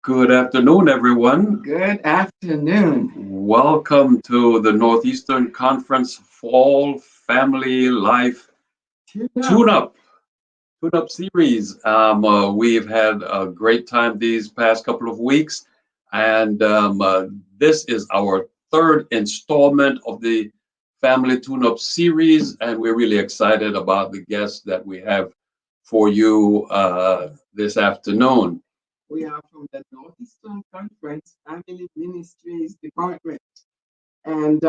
Good afternoon, everyone. Good afternoon. Welcome to the Northeastern Conference Fall Family Life Tune up. Tune Up Tune Up series. We've had a great time these past couple of weeks, and this is our third installment of the Family Tune Up series, and we're really excited about the guests that we have for you this afternoon. We are from the Northeastern Conference Family Ministries Department. And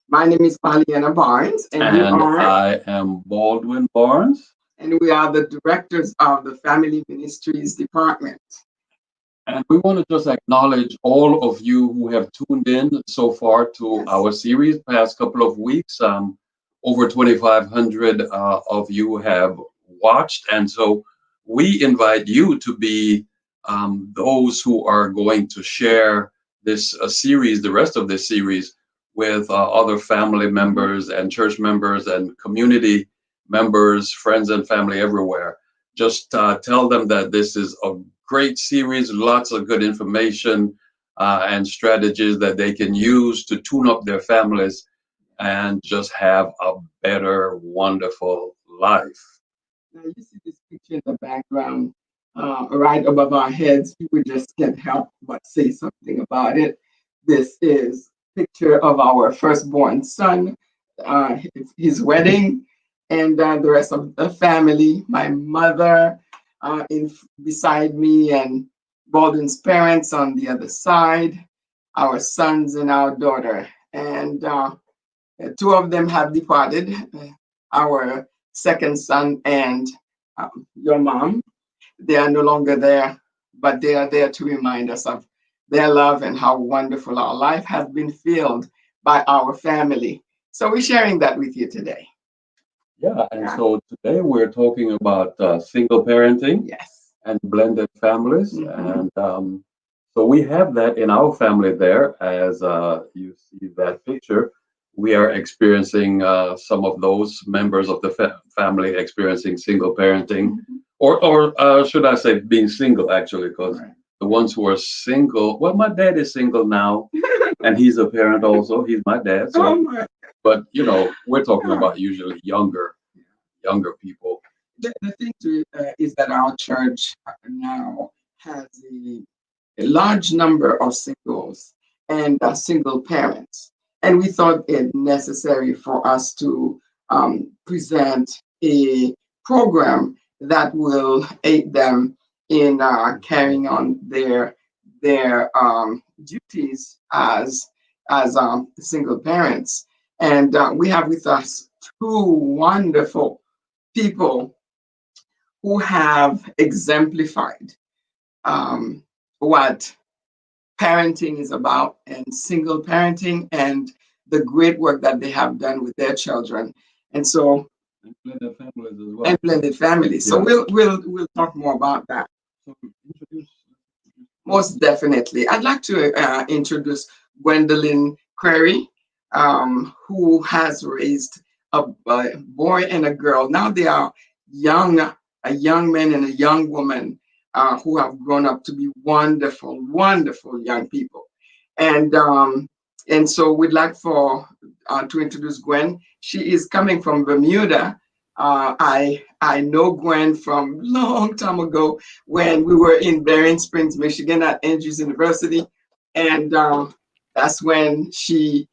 my name is Pollyanna Barnes, And I am Baldwin Barnes. and we are the directors of the Family Ministries Department. And we want to just acknowledge all of you who have tuned in so far to Yes. our series past couple of weeks. Over 2,500 of you have watched. And so we invite you to be those who are going to share this series, the rest of this series, with other family members and church members and community members, friends and family everywhere. Just tell them that this is a great series, lots of good information and strategies that they can use to tune up their families and just have a better, wonderful life. Now, you see this picture in the background, right above our heads. We just can't help but say something about it. This is a picture of our firstborn son, his wedding, and the rest of the family. My mother in beside me, and Baldwin's parents on the other side, our sons and our daughter. And two of them have departed. Our second son and your mom. They are no longer there, but they are there to remind us of their love and how wonderful our life has been filled by our family. So we're sharing that with you today. Yeah, and Yeah. so today we're talking about single parenting Yes. and blended families. Mhm. And so we have that in our family there, as you see that picture. We are experiencing some of those members of the family experiencing single parenting, Mhm. or should I say being single, actually, because Right. the ones who are single, well, my dad is single now, and he's a parent also. He's my dad. Oh So, my. but we're talking Yeah. about usually younger people. The thing too, is that our church now has a large number of singles and single parents. And we thought it necessary for us to present a program that will aid them in carrying on their duties as single parents. And we have with us two wonderful people who have exemplified um, what parenting is about and single parenting and the great work that they have done with their children. And so, And blended families as well. and blended families. So Yeah. we'll talk more about that. So introduce. Most definitely. I'd like to introduce Gwendolyn Creary, who has raised a boy and a girl. Now they are young, a young man and a young woman who have grown up to be wonderful, wonderful young people. And and so we'd like for to introduce Gwen. She is coming from Bermuda. I know Gwen from long time ago when we were in Bering Springs, Michigan at Andrews University. And that's when she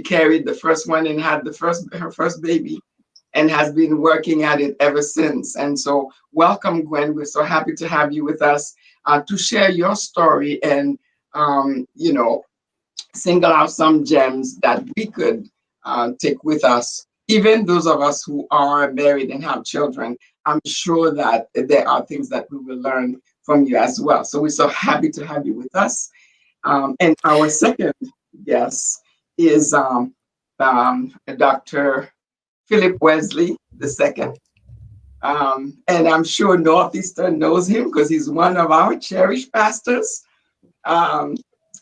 carried the first one and had her first baby and has been working at it ever since. And so welcome, Gwen. We're so happy to have you with us to share your story and, you know, single out some gems that we could take with us. Even those of us who are married and have children, I'm sure that there are things that we will learn from you as well. So we're so happy to have you with us. And our second guest is Dr. Philip Wesley II. And I'm sure Northeastern knows him because he's one of our cherished pastors. Um,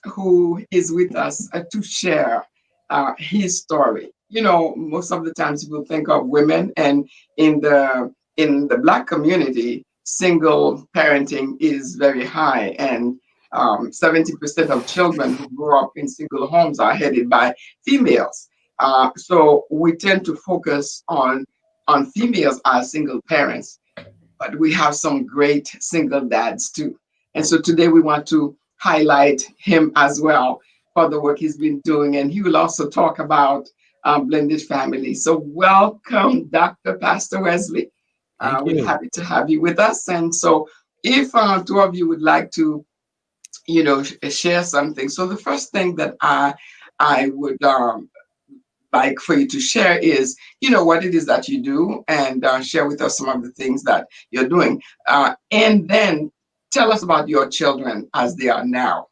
who is with us to share his story. You know, most of the times people think of women, and in the Black community, single parenting is very high, and 70% of children who grow up in single homes are headed by females. So we tend to focus on females as single parents, but we have some great single dads too. And so today we want to highlight him as well for the work he's been doing. And he will also talk about blended family. So welcome, Dr. Pastor Wesley. Thank We're you. happy to have you with us. And so if two of you would like to, share something. So the first thing that I would like for you to share is, what it is that you do, and share with us some of the things that you're doing. And then tell us about your children as they are now.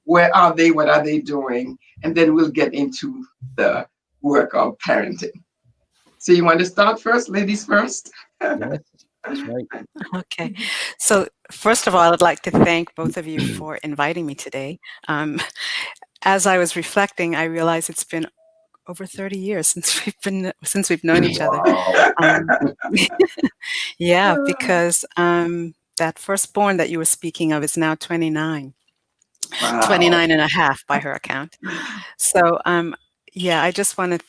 Where are they? What are they doing? And then we'll get into the work of parenting. So you want to start first, ladies first? Yes, that's right. Okay. So first of all, I'd like to thank both of you for inviting me today. Um, as I was reflecting, I realized it's been over 30 years since we've known each other. Wow. Um, yeah, because that firstborn that you were speaking of is now 29, Wow. 29 and a half by her account. So yeah, I just want to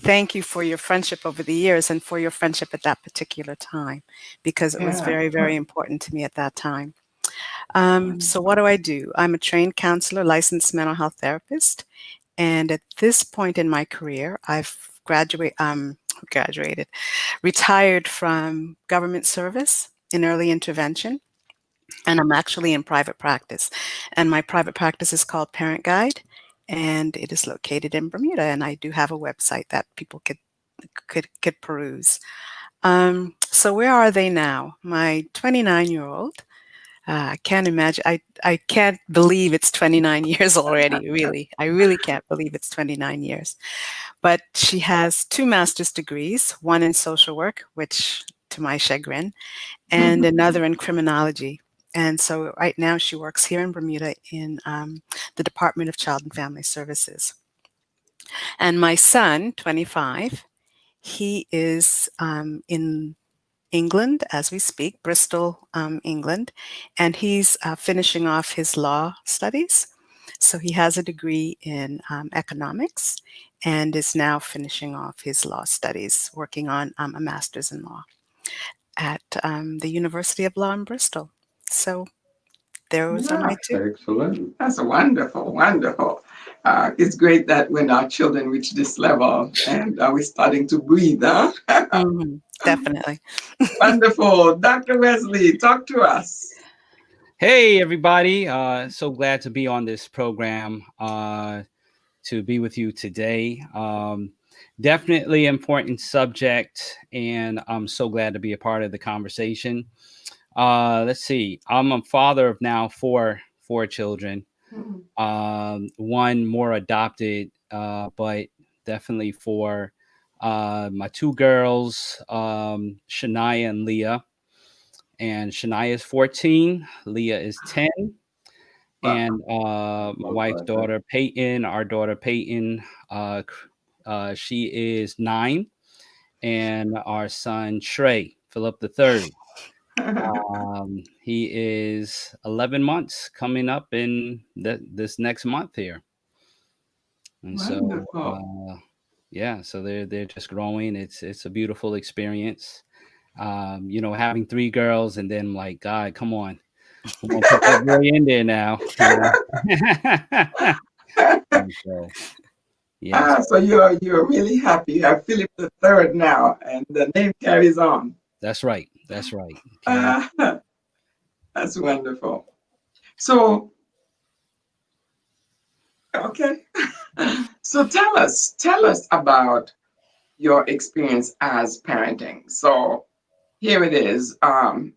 thank you for your friendship over the years and for your friendship at that particular time, because it was Yeah. very, very important to me at that time. So what do? I'm a trained counselor, licensed mental health therapist. And at this point in my career, I've graduated, retired from government service in early intervention, and I'm actually in private practice. And my private practice is called Parent Guide, and it is located in Bermuda. And I do have a website that people could peruse. So where are they now? My 29-year-old. I can't imagine. I can't believe it's 29 years already, really. I really can't believe it's 29 years. But she has two master's degrees, one in social work, which to my chagrin, and another in criminology. And so right now she works here in Bermuda in the Department of Child and Family Services. And my son, 25, he is in England as we speak, Bristol, England, and he's finishing off his law studies. So he has a degree in economics and is now finishing off his law studies, working on a master's in law at the University of Law in Bristol. So those are Yeah. my two. Excellent. That's wonderful, wonderful. It's great that when our children reach this level and we're starting to breathe, huh? Definitely. Wonderful. Dr. Wesley, talk to us. Hey, everybody. So glad to be on this program, to be with you today. Definitely important subject, and I'm so glad to be a part of the conversation. Let's see. I'm a father of now four children. One more adopted, but definitely four. My two girls, Shania and Leah. And Shania is 14, Leah is 10, Wow. and my wife's daughter Peyton, our daughter Peyton, she is 9, and our son Trey, Philip the third. He is 11 months coming up in this next month here, and so Wonderful. yeah, so they're just growing. It's a beautiful experience. Having three girls, and then like, God, come on. Come on, put that boy in there now. And so, yes, So you're really happy. You have Philip the third now, and the name carries on. that's right. That's right. Carry. Uh, that's wonderful. So, okay. So tell us about your experience as parenting. So here it is.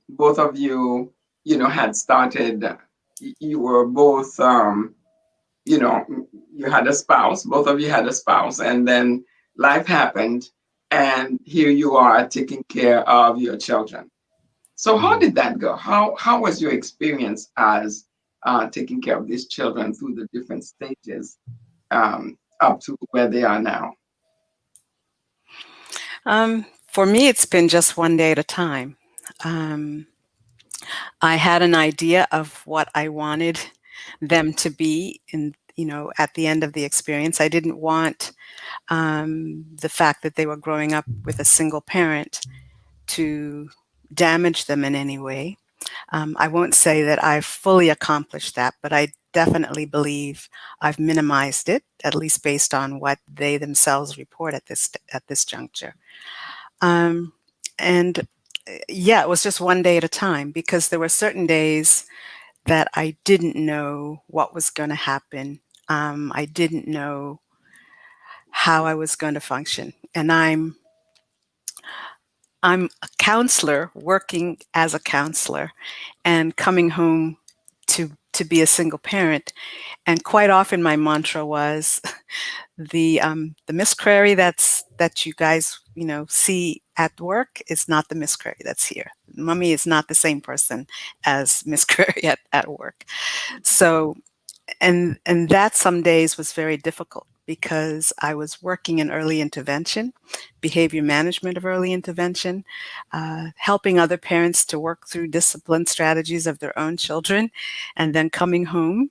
Both of you, had started. You were both, you know, you had a spouse. Both of you had a spouse, and then life happened, and here you are taking care of your children. So how Mhm. did that go? How was your experience as taking care of these children through the different stages up to where they are now? For me, it's been just one day at a time. Um, I had an idea of what I wanted them to be in, at the end of the experience. I didn't want the fact that they were growing up with a single parent to damage them in any way. I won't say that I've fully accomplished that, but I definitely believe I've minimized it, at least based on what they themselves report at this juncture. Um, and yeah, it was just one day at a time, because there were certain days that I didn't know what was going to happen. I didn't know how I was going to function, and I'm a counselor working as a counselor and coming home to be a single parent. And quite often my mantra was the Miss Creary that you guys see at work is not the Miss Creary that's here. Mummy is not the same person as Miss Creary at work. So and that some days was very difficult, because I was working in early intervention, behavior management of early intervention, helping other parents to work through discipline strategies of their own children, and then coming home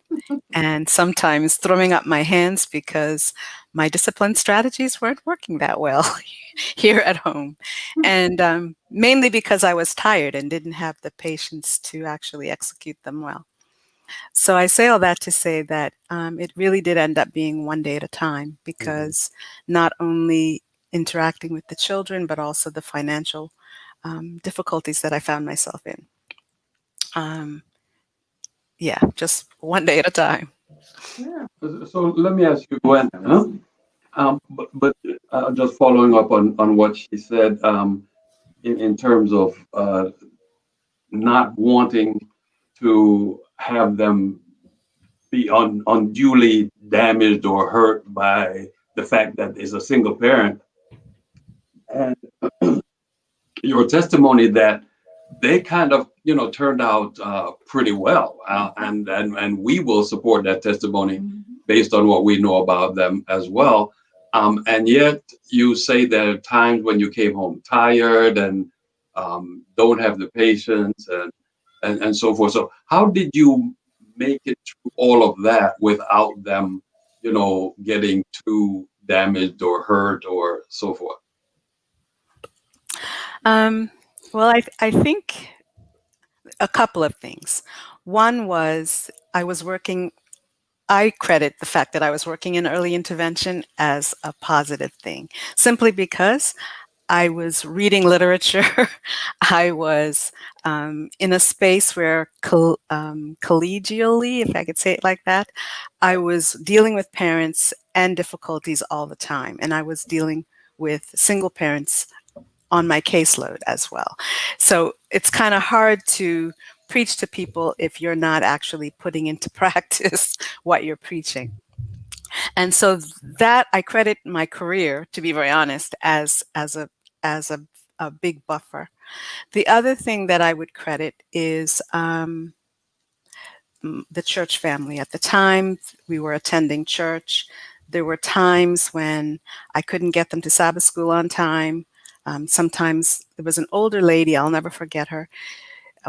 and sometimes throwing up my hands because my discipline strategies weren't working that well here at home. And mainly because I was tired and didn't have the patience to actually execute them well. So I say all that to say that it really did end up being one day at a time, because not only interacting with the children, but also the financial difficulties that I found myself in. Um, yeah, just one day at a time. Yeah. So let me ask you, Gwen, huh? But just following up on what she said, in terms of not wanting to have them be unduly damaged or hurt by the fact that it's a single parent, and your testimony that they kind of turned out pretty well, and we will support that testimony based on what we know about them as well. And yet you say there are times when you came home tired and don't have the patience and so forth. So how did you make it through all of that without them getting too damaged or hurt or so forth? Um, well, I think a couple of things. One was I credit the fact that I was working in early intervention as a positive thing, simply because I was reading literature. I was in a space where collegially, if I could say it like that, I was dealing with parents and difficulties all the time. And I was dealing with single parents on my caseload as well. So it's kind of hard to preach to people if you're not actually putting into practice what you're preaching. And so that I credit my career, to be very honest, as a big buffer. The other thing that I would credit is the church family. At the time we were attending church, there were times when I couldn't get them to Sabbath school on time. Sometimes there was an older lady, I'll never forget her.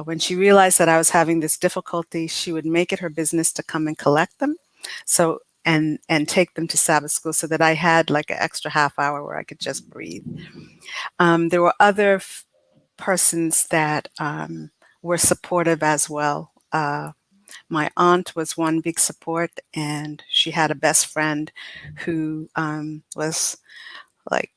When she realized that I was having this difficulty, she would make it her business to come and collect them. So and take them to Sabbath school, so that I had like an extra half hour where I could just breathe. There were other persons that were supportive as well. My aunt was one big support, and she had a best friend who was like,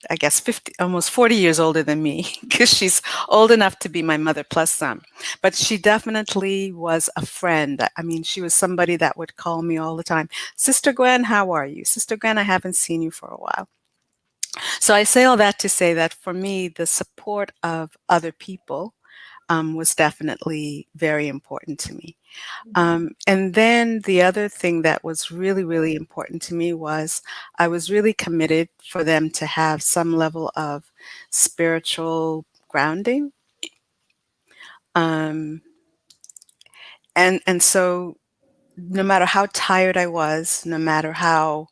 I guess 50, almost 40 years older than me, because she's old enough to be my mother plus some. But she definitely was a friend. I mean, she was somebody that would call me all the time. Sister Gwen, how are you? Sister Gwen, I haven't seen you for a while. So I say all that to say that for me, the support of other people was definitely very important to me. And then the other thing that was really, really important to me was I was really committed for them to have some level of spiritual grounding. Um, and so no matter how tired I was, no matter how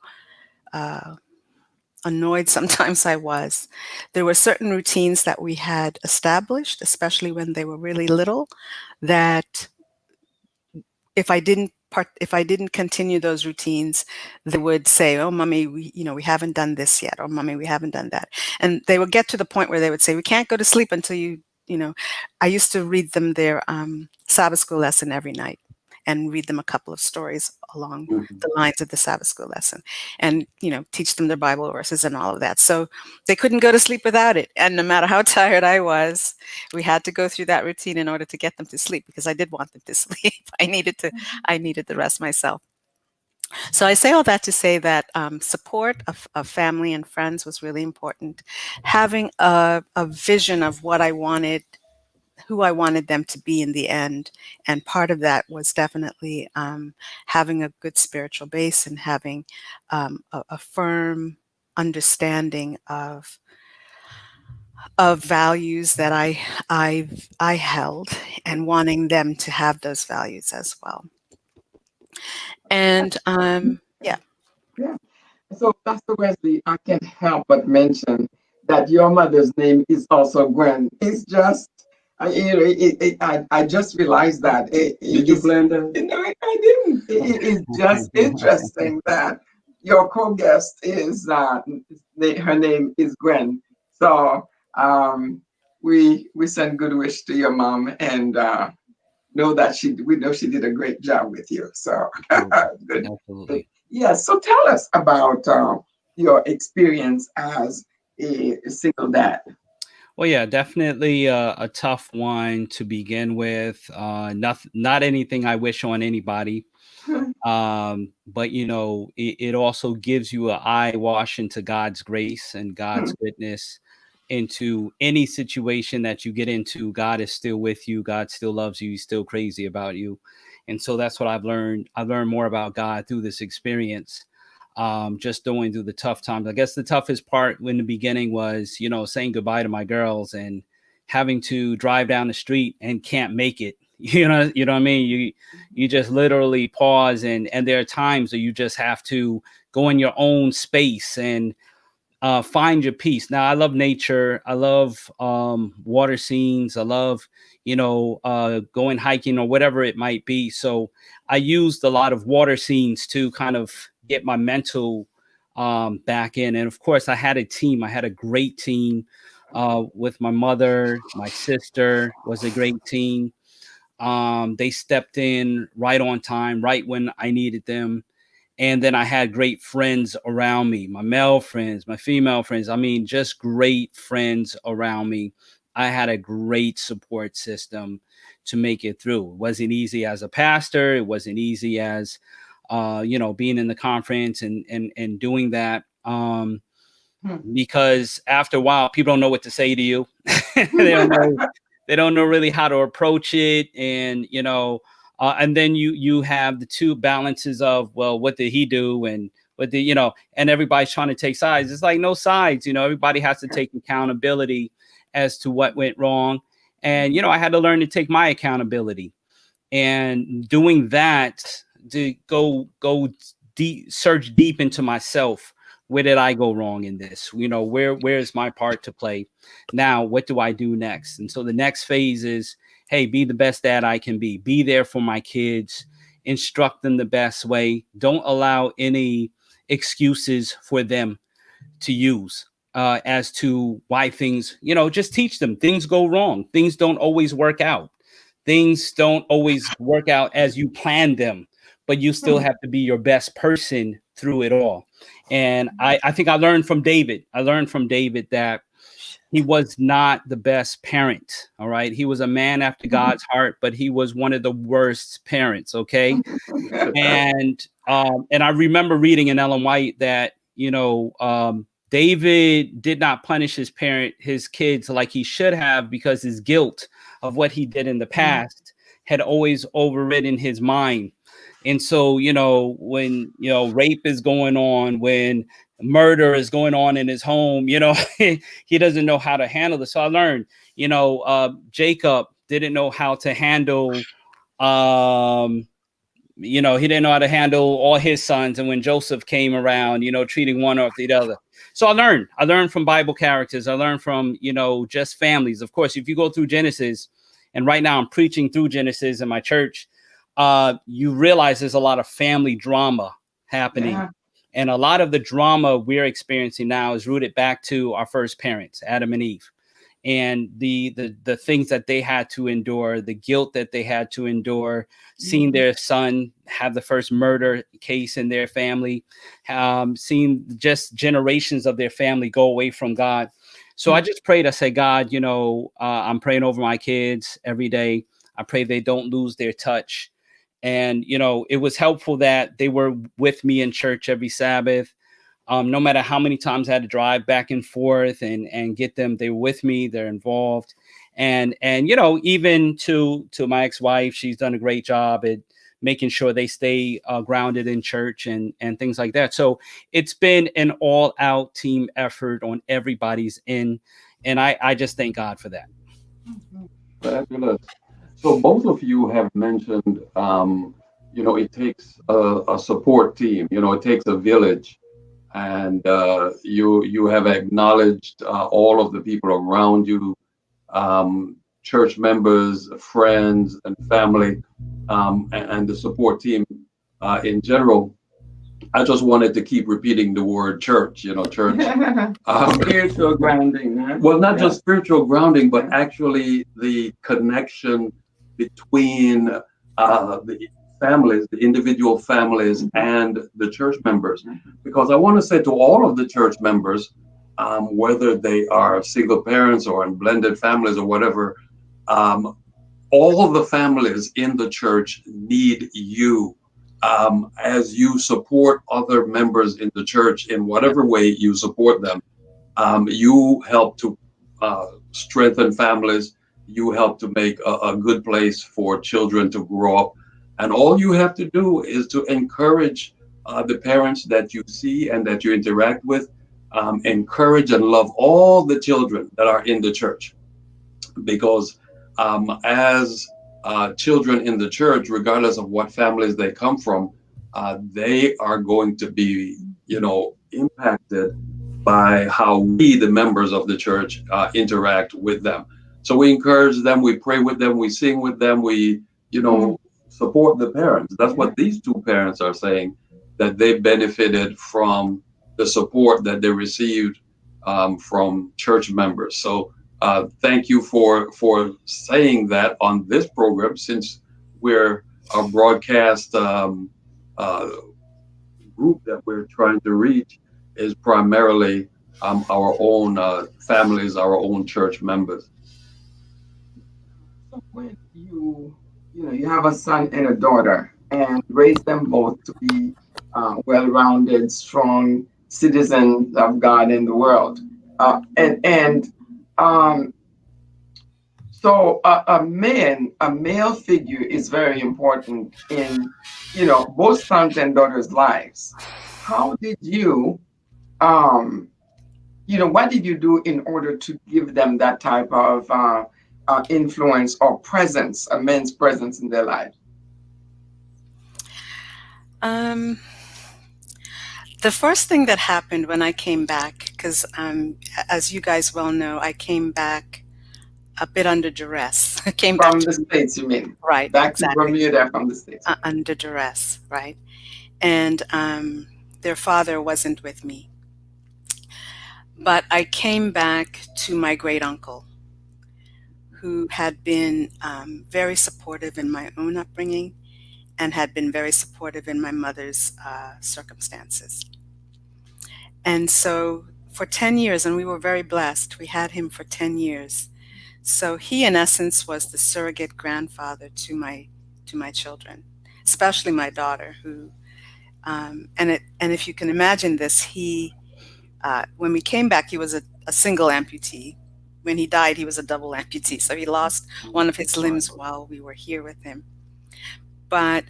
uh, annoyed sometimes I was, there were certain routines that we had established, especially when they were really little, that if I didn't continue those routines, they would say, "Oh, mommy, we haven't done this yet," or "Mommy, we haven't done that," and they would get to the point where they would say, "We can't go to sleep until you know." I used to read them their Sabbath school lesson every night, and read them a couple of stories along Mhm. the lines of the Sabbath school lesson, and teach them their Bible verses and all of that. So they couldn't go to sleep without it, and no matter how tired I was, we had to go through that routine in order to get them to sleep, because I did want them to sleep. I needed the rest myself. So I say all that to say that support of family and friends was really important. Having a vision of what I wanted, who I wanted them to be in the end, and part of that was definitely having a good spiritual base and having a firm understanding of values that I held, and wanting them to have those values as well. And yeah. Yeah. So, Pastor Wesley, I can't help but mention that your mother's name is also Gwen. It's just, I just realized that. Did you plan that? I didn't. It's just interesting that your co-guest is, her name is Gwen. So, we send good wish to your mom, and know that we know she did a great job with you. So, good. Good. Absolutely. Yes. So tell us about your experience as a single dad. Well, yeah, definitely a tough one to begin with. Not anything I wish on anybody. But it also gives you an eye wash into God's grace and God's goodness into any situation that you get into. God is still with you. God still loves you. He's still crazy about you. And so that's what I've learned. I've learned more about God through this experience. Just going through the tough times. I guess the toughest part in the beginning was, saying goodbye to my girls and having to drive down the street and can't make it. You know what I mean? You just literally pause, and there are times that you just have to go in your own space and find your peace. Now, I love nature. I love water scenes. I love, going hiking or whatever it might be. So I used a lot of water scenes to kind of get my mental back in. And of course, I had a team. I had a great team with my mother. My sister was a great team. They stepped in right on time, right when I needed them. And then I had great friends around me, my male friends, my female friends. I mean, just great friends around me. I had a great support system to make it through. It wasn't easy as a pastor. It wasn't easy as, being in the conference and doing that. Because after a while, people don't know what to say to you. They don't know. They don't know really how to approach it, and then you have the two balances of, well, what did he do, and and everybody's trying to take sides. It's like no sides. Everybody has to take accountability as to what went wrong, and I had to learn to take my accountability, and doing that to go deep, search deep into myself. Where did I go wrong in this? Where's my part to play? Now, what do I do next? And so the next phase is, hey, be the best dad I can be. Be there for my kids. Instruct them the best way. Don't allow any excuses for them to use as to why things, just teach them. Things go wrong. Things don't always work out. Things don't always work out as you planned them, but you still have to be your best person through it all. And I think I learned from David. I learned from David that he was not the best parent. All right. He was a man after God's heart, but he was one of the worst parents. Okay. And I remember reading in Ellen White that, David did not punish his kids like he should have, because his guilt of what he did in the past had always overridden his mind. And so, when, rape is going on, when murder is going on in his home, he doesn't know how to handle this. So I learned, Jacob didn't know how to handle, He didn't know how to handle all his sons. And when Joseph came around, treating one after the other. So I learned from Bible characters. I learned from, just families. Of course, if you go through Genesis, and right now I'm preaching through Genesis in my church, you realize there's a lot of family drama happening. Yeah. And a lot of the drama we're experiencing now is rooted back to our first parents, Adam and Eve, and the things that they had to endure, the guilt that they had to endure, seeing their son have the first murder case in their family, seeing just generations of their family go away from God. So I just prayed. I say, God, I'm praying over my kids every day. I pray they don't lose their touch. And, it was helpful that they were with me in church every Sabbath. No matter how many times I had to drive back and forth and get them, they were with me, they're involved. And even to my ex-wife, she's done a great job at making sure they stay grounded in church and things like that. So it's been an all-out team effort on everybody's end. And I just thank God for that. Fabulous. So both of you have mentioned, it takes a support team. It takes a village, and you have acknowledged all of the people around you, church members, friends, and family, and the support team in general. I just wanted to keep repeating the word church. Church. Spiritual grounding. Huh? Well, not just spiritual grounding, but actually the connection between the families, the individual families, and the church members. Because I want to say to all of the church members, whether they are single parents or in blended families or whatever, all of the families in the church need you. As you support other members in the church in whatever way you support them, you help to strengthen families. You help to make a good place for children to grow up. And all you have to do is to encourage the parents that you see and that you interact with, encourage and love all the children that are in the church. Because as children in the church, regardless of what families they come from, they are going to be, impacted by how we, the members of the church, interact with them. So we encourage them, we pray with them, we sing with them, we, support the parents. That's what these two parents are saying, that they benefited from the support that they received from church members. So thank you for saying that on this program, since we're a broadcast group that we're trying to reach is primarily our own families, our own church members. So when you have a son and a daughter and raise them both to be well-rounded, strong citizens of God in the world, and um, so a male figure is very important in both sons and daughters' lives. How did you what did you do in order to give them that type of influence or presence, a man's presence in their life? Um, the first thing that happened when I came back, because as you guys well know, I came back a bit under duress. I came back From the States, you mean? right, Back to exactly, Bermuda from the States. under duress, right? And their father wasn't with me. But I came back to my great uncle, who had been very supportive in my own upbringing and had been very supportive in my mother's circumstances. And so for 10 years, and we were very blessed, we had him for 10 years. So he, in essence, was the surrogate grandfather to my children, especially my daughter, who, and if you can imagine this, when we came back, he was a single amputee. When he died, he was a double amputee. So he lost one of his limbs while we were here with him. But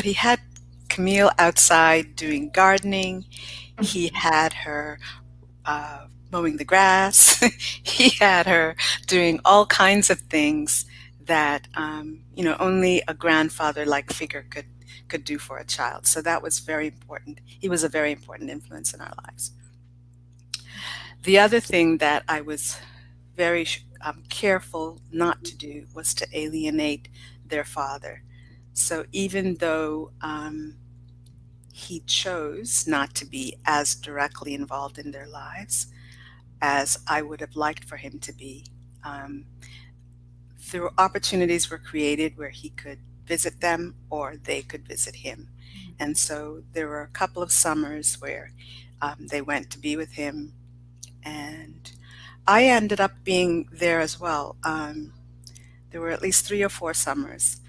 he had Camille outside doing gardening. He had her mowing the grass. He had her doing all kinds of things that only a grandfather-like figure could do for a child. So that was very important. He was a very important influence in our lives. The other thing that I was very careful not to do was to alienate their father. So even though he chose not to be as directly involved in their lives as I would have liked for him to be, um, there were opportunities were created where he could visit them or they could visit him. And so there were a couple of summers where they went to be with him, and I ended up being there as well. There were at least 3 or 4 summers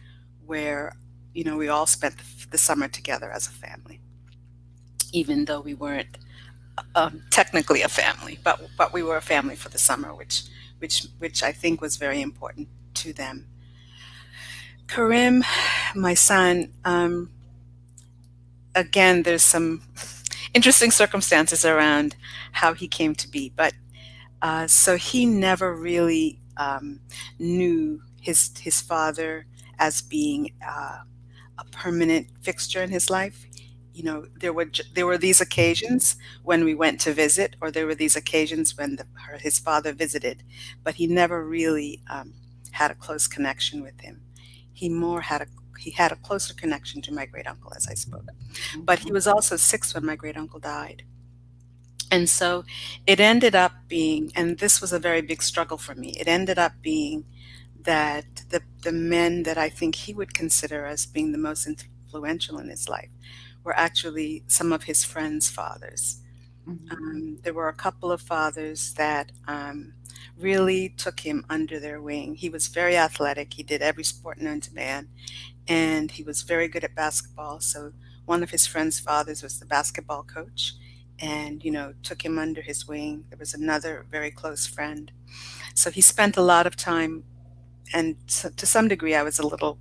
where, we all spent the summer together as a family, even though we weren't technically a family, but we were a family for the summer, which I think was very important to them. Karim, my son, again, there's some interesting circumstances around how he came to be, but so he never really knew his father as being a permanent fixture in his life. There were these occasions when we went to visit, or there were these occasions when his father visited, but he never really had a close connection with him. He had a closer connection to my great uncle, as I spoke. But he was also 6 when my great uncle died. And so it ended up being, and this was a very big struggle for me, it ended up being that the men that I think he would consider as being the most influential in his life were actually some of his friends' fathers. There were a couple of fathers that really took him under their wing. He was very athletic. He did every sport known to man, and he was very good at basketball. So one of his friends' fathers was the basketball coach, and took him under his wing. There was another very close friend. So he spent a lot of time, and so to some degree I was a little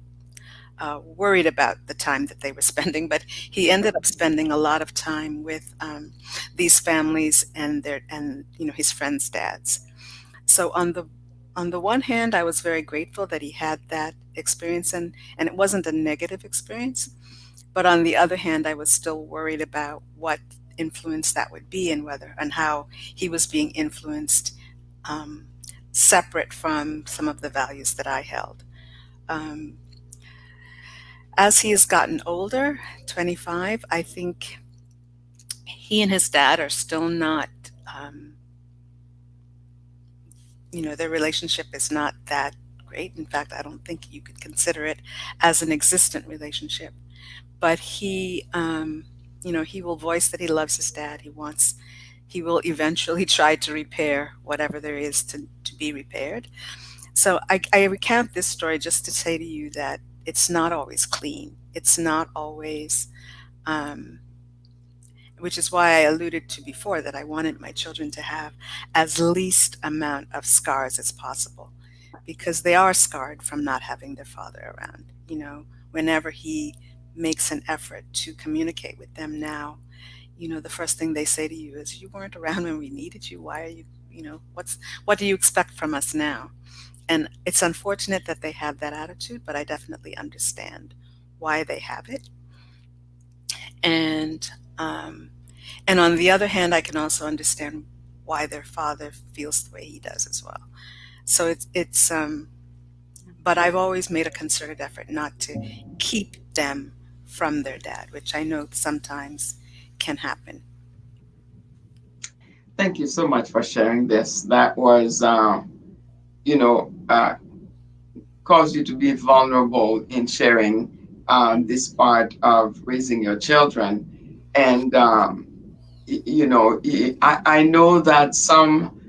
worried about the time that they were spending, but he ended up spending a lot of time with these families and his friends' dads. So on the one hand, I was very grateful that he had that experience, and it wasn't a negative experience. But on the other hand, I was still worried about what influence that would be, and whether and how he was being influenced um, separate from some of the values that I held. Um, as he has gotten older, 25, I think he and his dad are still not, their relationship is not that great. In fact, I don't think you could consider it as an existent relationship. But he will voice that he loves his dad. He will eventually try to repair whatever there is to be repaired. So I recount this story just to say to you that it's not always clean. It's not always, which is why I alluded to before that I wanted my children to have as least amount of scars as possible, because they are scarred from not having their father around. Whenever he makes an effort to communicate with them now, the first thing they say to you is, "You weren't around when we needed you. Why are you, what do you expect from us now?" And it's unfortunate that they have that attitude, but I definitely understand why they have it. And um, and on the other hand, I can also understand why their father feels the way he does as well. So but I've always made a concerted effort not to keep them from their dad, which I know sometimes can happen. Thank you so much for sharing this. That was, you know, uh, caused you to be vulnerable in sharing this part of raising your children. And, I know that some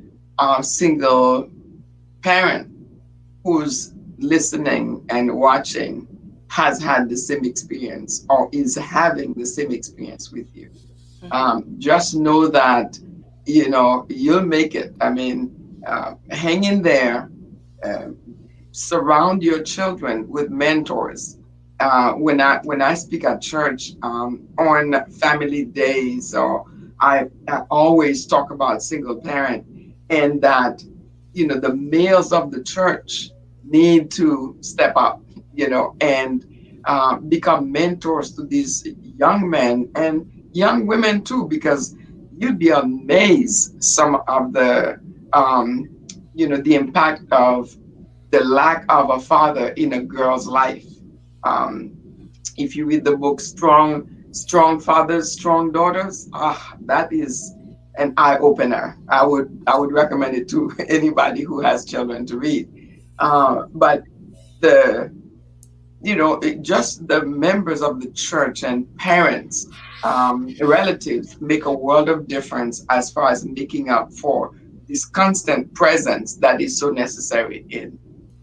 single parent who's listening and watching has had the same experience or is having the same experience with you. Just know that, you'll make it. I mean, hang in there. Uh, Surround your children with mentors. When I speak at church on family days, or I always talk about single parent, and that the males of the church need to step up, and become mentors to these young men and young women too, because you'd be amazed some of um, the impact of the lack of a father in a girl's life. Um, if you read the book Strong Fathers, Strong Daughters, that is an eye opener. I would recommend it to anybody who has children to read. But the just the members of the church and parents, relatives make a world of difference as far as making up for this constant presence that is so necessary in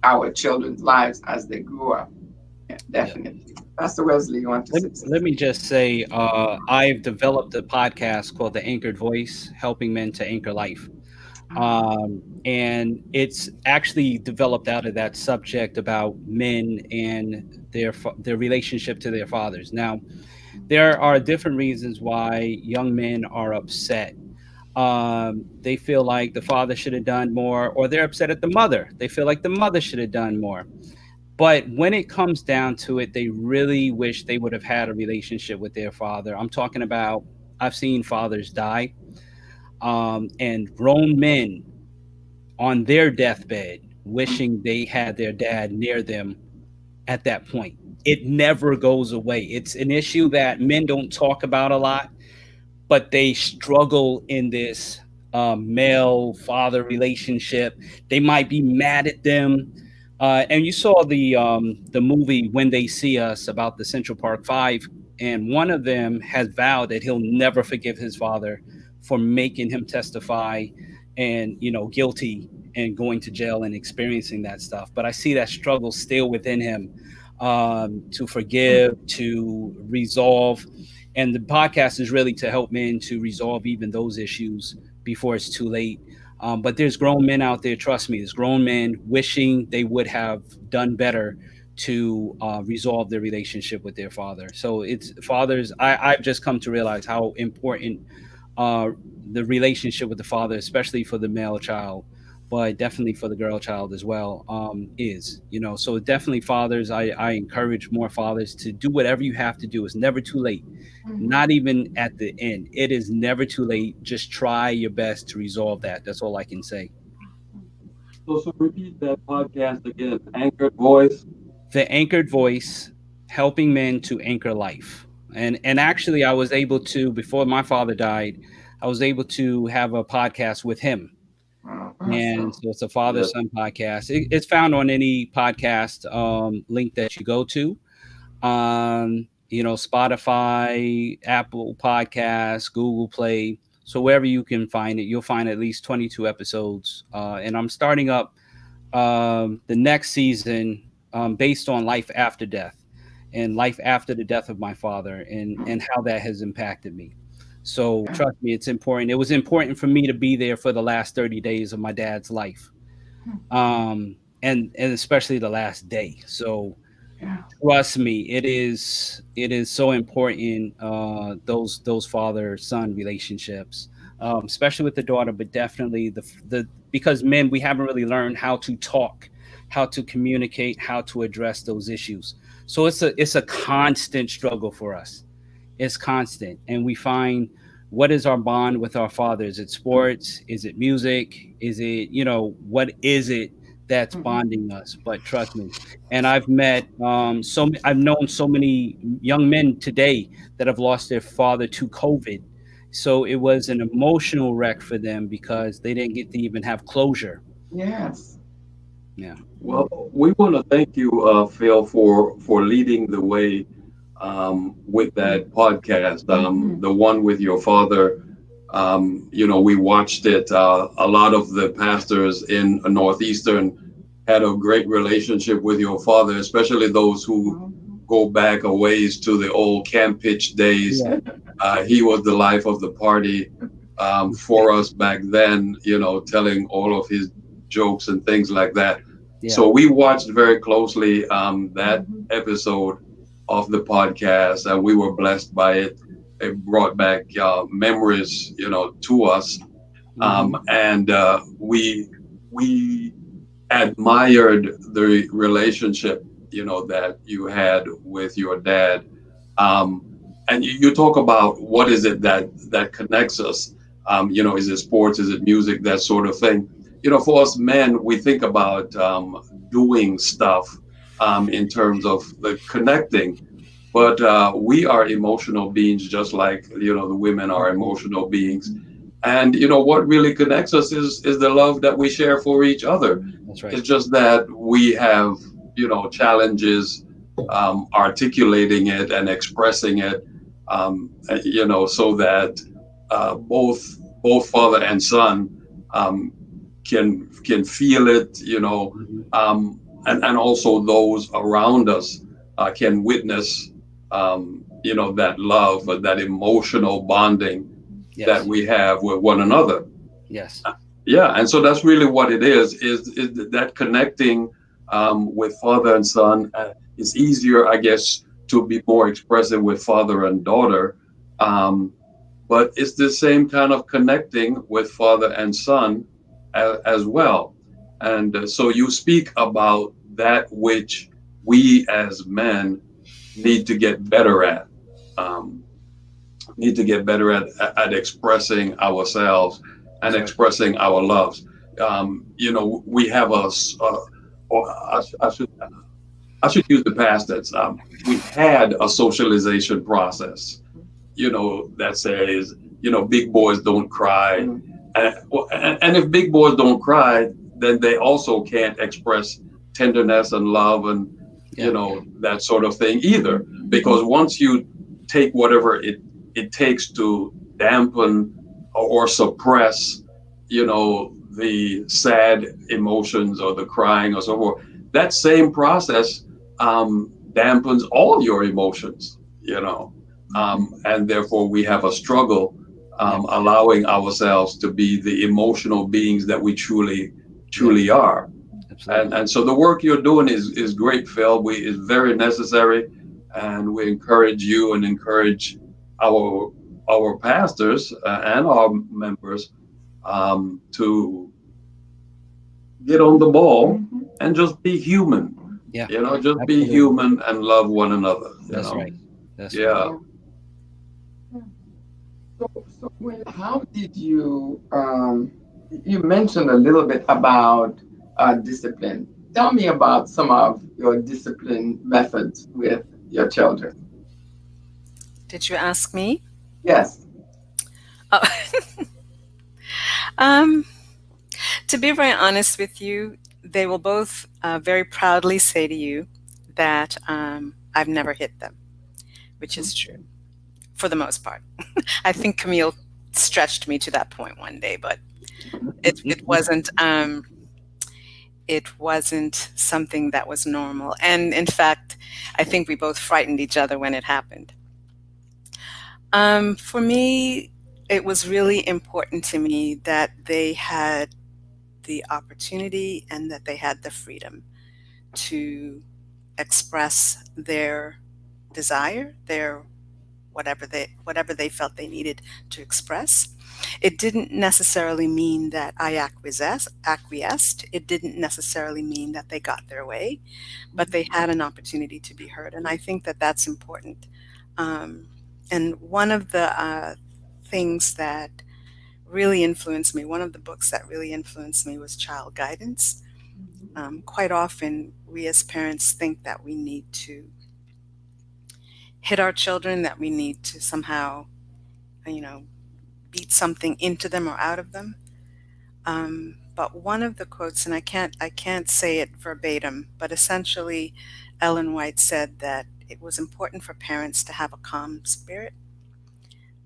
our children's lives as they grow up. Yeah, Yeah. definitely. Pastor Wesley, you want to say Let something? me just say, I've developed a podcast called The Anchored Voice, helping men to anchor life. And it's actually developed out of that subject about men and their relationship to their fathers. Now, there are different reasons why young men are upset. They feel like the father should have done more, or they're upset at the mother. They feel like the mother should have done more. But when it comes down to it, they really wish they would have had a relationship with their father. I'm talking about, I've seen fathers die, and grown men on their deathbed wishing they had their dad near them at that point. It never goes away. It's an issue that men don't talk about a lot, but they struggle in this male father relationship. They might be mad at them. And you saw the movie When They See Us about the Central Park Five, and one of them has vowed that he'll never forgive his father for making him testify and guilty and going to jail and experiencing that stuff. But I see that struggle still within him, to forgive, to resolve, and the podcast is really to help men to resolve even those issues before it's too late. But there's grown men out there, trust me, there's grown men wishing they would have done better to resolve their relationship with their father. So it's fathers, I've just come to realize how important uh, the relationship with the father, especially for the male child, but definitely for the girl child as well, is, so definitely fathers, I encourage more fathers to do whatever you have to do. It's never too late, not even at the end. It is never too late. Just try your best to resolve that. That's all I can say. So repeat that podcast again. Anchored Voice. The Anchored Voice, helping men to anchor life. And actually, I was able to, before my father died, I was able to have a podcast with him. And Awesome. so it's a Yes. father-son podcast. It's found on any podcast link that you go to. Spotify, Apple Podcasts, Google Play. So wherever you can find it, you'll find at least 22 episodes. And I'm starting up the next season based on life after death and life after the death of my father, and how that has impacted me. So Yeah. trust me, it's important. It was important for me to be there for the last 30 days of my dad's life, and especially the last day. So Yeah. trust me, it is so important, those father son relationships, especially with the daughter, but definitely the because men, we haven't really learned how to talk, how to communicate, how to address those issues. So it's a constant struggle for us. It's constant, and we find, what is our bond with our father? Is it sports? Is it music? Is it, what is it that's Mhm. bonding us? But trust me, and I've known so many young men today that have lost their father to COVID. So it was an emotional wreck for them because they didn't get to even have closure. Yes. Yeah. Well, we want to thank you, Phil, for leading the way with that podcast, the one with your father. We watched it. A lot of the pastors in Northeastern had a great relationship with your father, especially those who go back a ways to the old camp pitch days. Yeah. He was the life of the party for us back then, telling all of his jokes and things like that. Yeah. So we watched very closely that episode of the podcast, and we were blessed by it. It brought back memories, to us, Hmm. and we admired the relationship, that you had with your dad. Um, and you talk about what is it that connects us. Is it sports? Is it music? That sort of thing. For us men, we think about doing stuff in terms of the connecting, but we are emotional beings, just like the women are emotional beings. And what really connects us is the love that we share for each other. That's right. It's just that we have challenges articulating it and expressing it, so that both father and son um, can feel it, Mhm. and also those around us can witness, that love, that emotional bonding that Yes. we have with one another. Yes. Yeah, and so that's really what it is that connecting with father and son. It's easier, I guess, to be more expressive with father and daughter, um, but it's the same kind of connecting with father and son as well. And so you speak about that which we as men need to get better at. Um, need to get better at expressing ourselves and That's right. expressing our loves. We have or I should use the past tense. We had a socialization process, that says, big boys don't cry. Mm. And if big boys don't cry, then they also can't express tenderness and love and, Yeah. that sort of thing either. Because once you take whatever it takes to dampen or suppress, the sad emotions or the crying or so forth, that same process dampens all your emotions, and therefore we have a struggle Yeah. allowing ourselves to be the emotional beings that we truly Yeah. truly are. and Absolutely. and so the work you're doing is great, Phil. We is very necessary, and we encourage you and encourage our pastors and our members to get on the ball Mhm. and just be human. Yeah. Just be Absolutely. human and love one another. That's right. That's right. Yeah. Yeah. Yeah. So when, how did you, you mentioned a little bit about discipline. Tell me about some of your discipline methods with your children. Did you ask me? Yes. Oh, um, to be very honest with you, they will both very proudly say to you that I've never hit them, which is true for the most part. I think Camille stretched me to that point one day, but it wasn't. It wasn't something that was normal. And in fact, I think we both frightened each other when it happened. For me, it was really important to me that they had the opportunity and that they had the freedom to express their desire, their whatever they felt they needed to express. It didn't necessarily mean that I acquiesced. It didn't necessarily mean that they got their way, but they had an opportunity to be heard, and I think that that's important. Um, and one of the things that really influenced me, one of the books that really influenced me was Child Guidance. Quite often, we as parents think that we need to hit our children, that we need to somehow, you know, beat something into them or out of them. But one of the quotes, and I can't say it verbatim, but essentially, Ellen White said that it was important for parents to have a calm spirit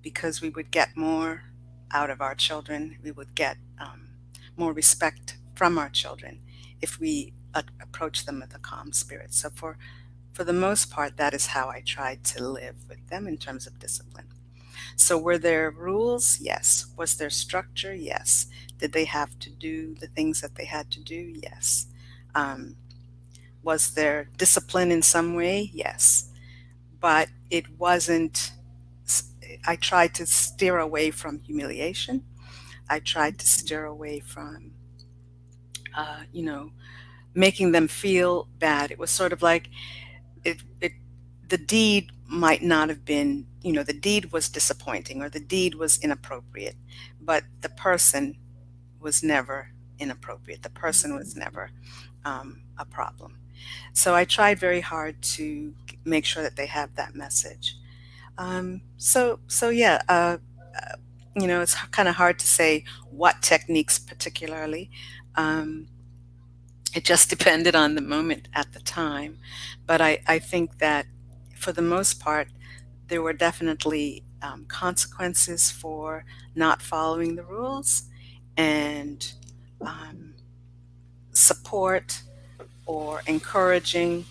because we would get more out of our children. We would get more respect from our children if we approach them with a calm spirit. So for the most part, that is how I tried to live with them in terms of discipline. So were there rules? Yes. Was there structure? Yes. Did they have to do the things that they had to do? Yes. Um, was there discipline in some way? Yes. But it wasn't, I tried to steer away from humiliation. I tried to steer away from you know, making them feel bad. It was sort of like it the deed might not have been, the deed was disappointing or the deed was inappropriate, but the person was never inappropriate. The person was never a problem. So I tried very hard to make sure that they have that message. So yeah, it's kind of hard to say what techniques particularly. Um, it just depended on the moment at the time. But I think that for the most part, there were definitely consequences for not following the rules, and um, support or encouraging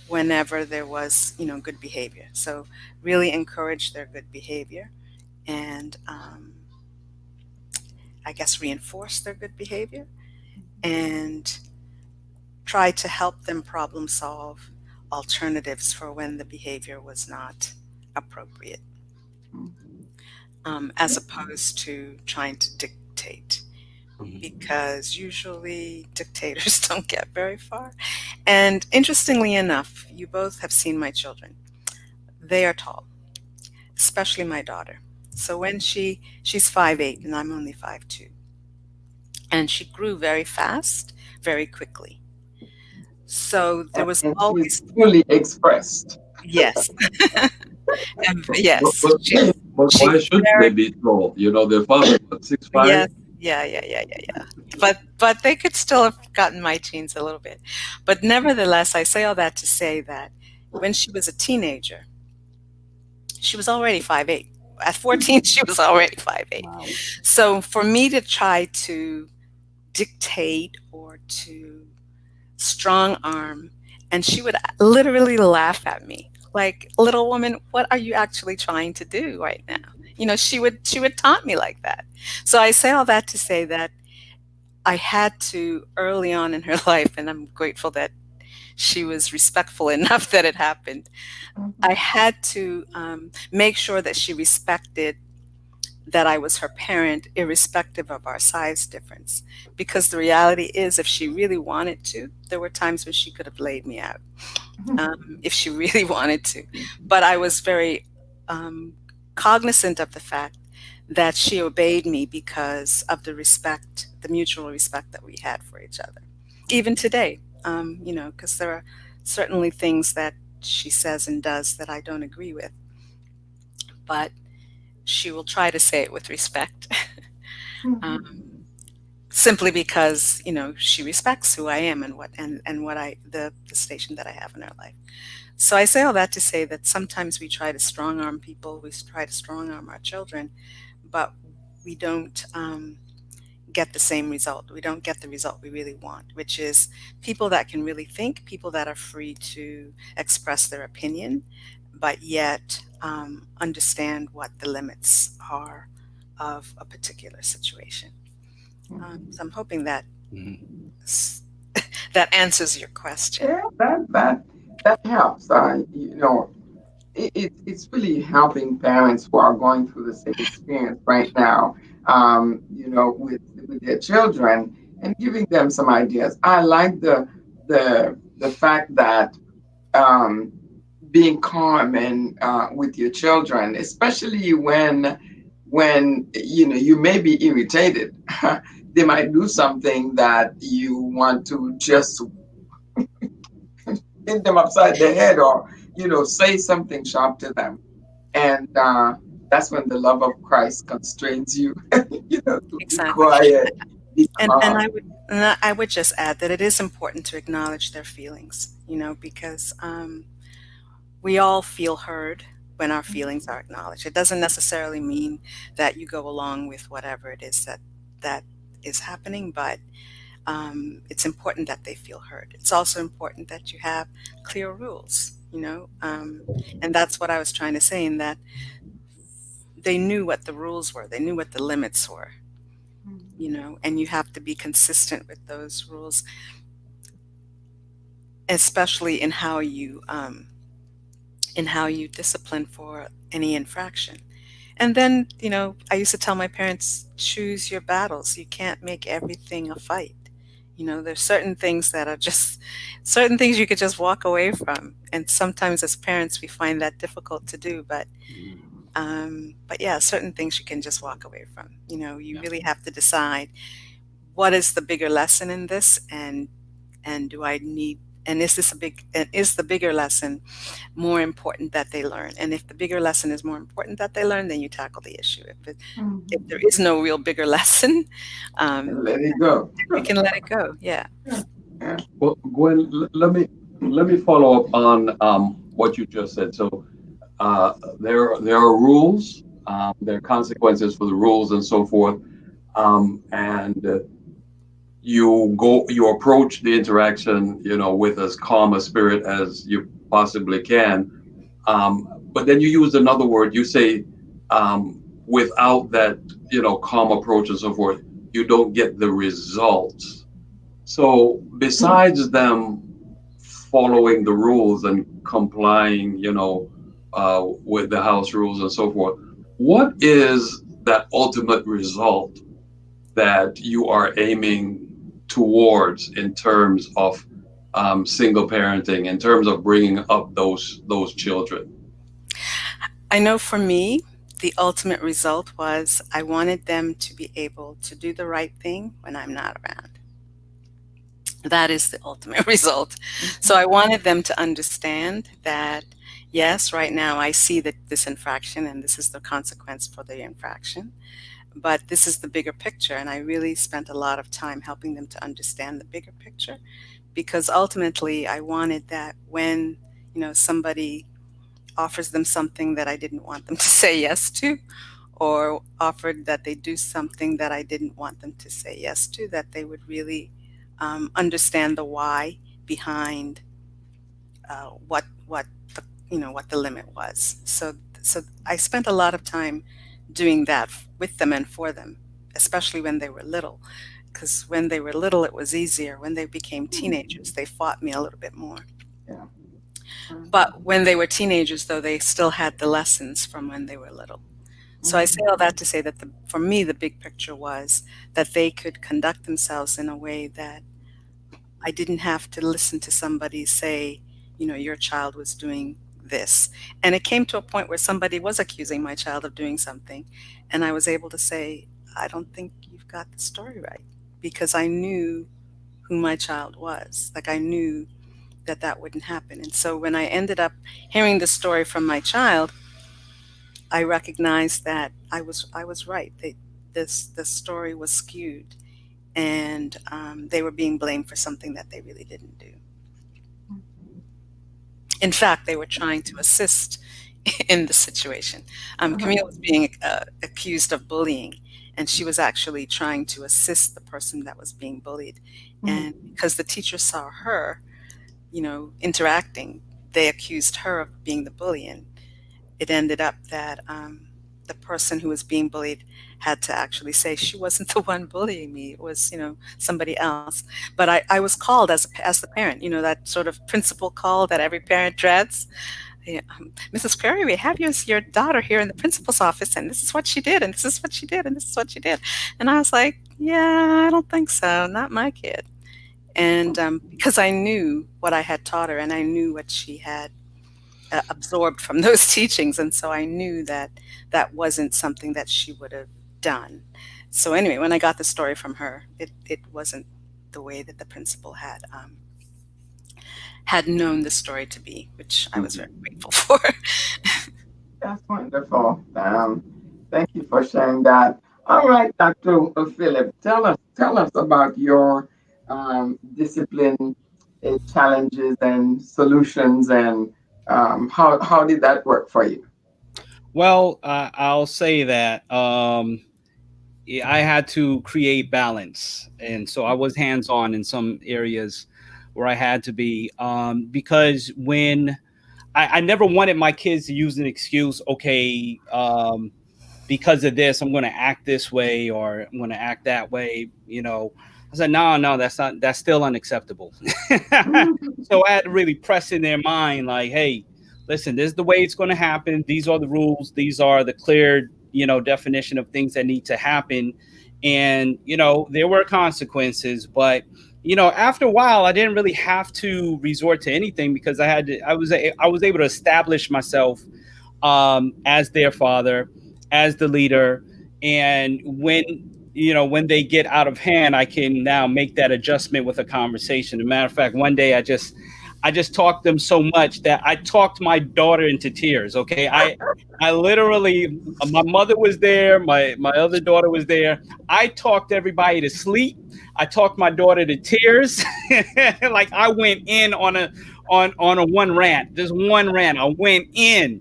whenever there was, good behavior. So really encourage their good behavior, and I guess reinforce their good behavior, and try to help them problem solve alternatives for when the behavior was not appropriate, as opposed to trying to dictate, because usually dictators don't get very far. And interestingly enough, you both have seen my children. They are tall, especially my daughter. So when she's 5'8" and I'm only 5'2", and she grew very fast, very quickly. So there was And she's always, fully expressed. yes, and But, yes, but, but she's why should they very, be tall? You know, their father, what, 6'5"? yes, yeah. But they could still have gotten my genes a little bit. But nevertheless, I say all that to say that when she was a teenager, she was already 5'8". At 14, she was already 5'8". Wow. So for me to try to dictate or to strong arm, and she would literally laugh at me like, little woman, what are you actually trying to do right now? She would taunt me like that. So I say all that to say that I had to, early on in her life, and I'm grateful that she was respectful enough that it happened. I had to make sure that she respected that I was her parent, irrespective of our size difference. Because the reality is, if she really wanted to, there were times when she could have laid me out, if she really wanted to. But I was very um, cognizant of the fact that she obeyed me because of the respect, the mutual respect that we had for each other. Even today, because there are certainly things that she says and does that I don't agree with, but she will try to say it with respect. um, Simply because she respects who I am and what the station that I have in her life. So I say all that to say that sometimes we try to strong arm people, we try to strong arm our children, but we don't get the same result. We don't get the result we really want, which is people that can really think, people that are free to express their opinion, but yet understand what the limits are of a particular situation. So I'm hoping that Mhm. that answers your question. Yeah, that helps. It's really helping parents who are going through the same experience right now, with their children, and giving them some ideas. I like the fact that um, being calm and with your children, especially when you may be irritated. They might do something that you want to just hit them upside the head, or say something sharp to them, and that's when the love of Christ constrains you, to be Exactly. quiet, be And calm. I would just add that it is important to acknowledge their feelings, because we all feel heard when our feelings are acknowledged. It doesn't necessarily mean that you go along with whatever it is that is happening, but it's important that they feel heard. It's also important that you have clear rules, and that's what I was trying to say, in that they knew what the rules were, they knew what the limits were, and you have to be consistent with those rules, especially in how you discipline for any infraction. And then, I used to tell my parents, choose your battles. You can't make everything a fight. There's certain things that are just certain things you could just walk away from. And sometimes as parents, we find that difficult to do. But yeah, certain things you can just walk away from. You Yeah. really have to decide what is the bigger lesson in this, and do I need, and is the bigger lesson more important that they learn? And if the bigger lesson is more important that they learn, then you tackle the issue. If there Mhm. is no real bigger lesson, And let it go. you can let it go. Yeah. Yeah. Yeah. Well, Gwen, let me follow up on what you just said. So there are rules, there are consequences for the rules and so forth, and you approach the interaction, with as calm a spirit as you possibly can. But then you use another word. You say, without that, calm approach and so forth, you don't get the results. So besides them following the rules and complying, with the house rules and so forth, what is that ultimate result that you are aiming towards in terms of single parenting, in terms of bringing up those children? I know for me, the ultimate result was I wanted them to be able to do the right thing when I'm not around. That is the ultimate result. So I wanted them to understand that, yes, right now I see that this infraction and this is the consequence for the infraction, but this is the bigger picture. And I really spent a lot of time helping them to understand the bigger picture, because ultimately I wanted that when, somebody offers them something that I didn't want them to say yes to, or offered that they do something that I didn't want them to say yes to, that they would really understand the why behind what the what the limit was. So I spent a lot of time doing that with them and for them, especially when they were little. Because when they were little, it was easier. When they became teenagers, they fought me a little bit more. Yeah. But when they were teenagers, though, they still had the lessons from when they were little. So I say all that to say that for me, the big picture was that they could conduct themselves in a way that I didn't have to listen to somebody say, your child was doing this. And it came to a point where somebody was accusing my child of doing something. And I was able to say, I don't think you've got the story right. Because I knew who my child was. Like I knew that that wouldn't happen. And so when I ended up hearing the story from my child, I recognized that I was right. The story was skewed, and they were being blamed for something that they really didn't do. In fact, they were trying to assist in the situation. Camille was being accused of bullying, and she was actually trying to assist the person that was being bullied. And because the teacher saw her, interacting, they accused her of being the bully, and it ended up that the person who was being bullied had to actually say she wasn't the one bullying me. It was, somebody else. But I was called as the parent, that sort of principal call that every parent dreads. Yeah, Mrs. Creary, we have your daughter here in the principal's office, and this is what she did, and this is what she did, and this is what she did. And I was like, yeah, I don't think so, not my kid. And because I knew what I had taught her, and I knew what she had absorbed from those teachings, and so I knew that that wasn't something that she would have done. So anyway, when I got the story from her, it wasn't the way that the principal had known the story to be, which I was very grateful for. That's wonderful. Thank you for sharing that. All right, Dr. Philip, tell us about your discipline challenges and solutions, and how did that work for you? Well, I'll say that I had to create balance, and so I was hands on in some areas where I had to be, because when I never wanted my kids to use an excuse, okay, because of this, I'm going to act this way or I'm going to act that way. I said, no, no, that's still unacceptable. So I had to really press in their mind, like, hey, listen, this is the way it's going to happen. These are the rules. These are the clear, definition of things that need to happen. And, there were consequences, but after a while, I didn't really have to resort to anything because I was able to establish myself as their father, as the leader. And when they get out of hand, I can now make that adjustment with a conversation. As a matter of fact, one day I just talked them so much that I talked my daughter into tears. Okay, I literally, my mother was there, my other daughter was there. I talked everybody to sleep. I talked my daughter to tears. Like I went in on a one rant, just one rant. I went in.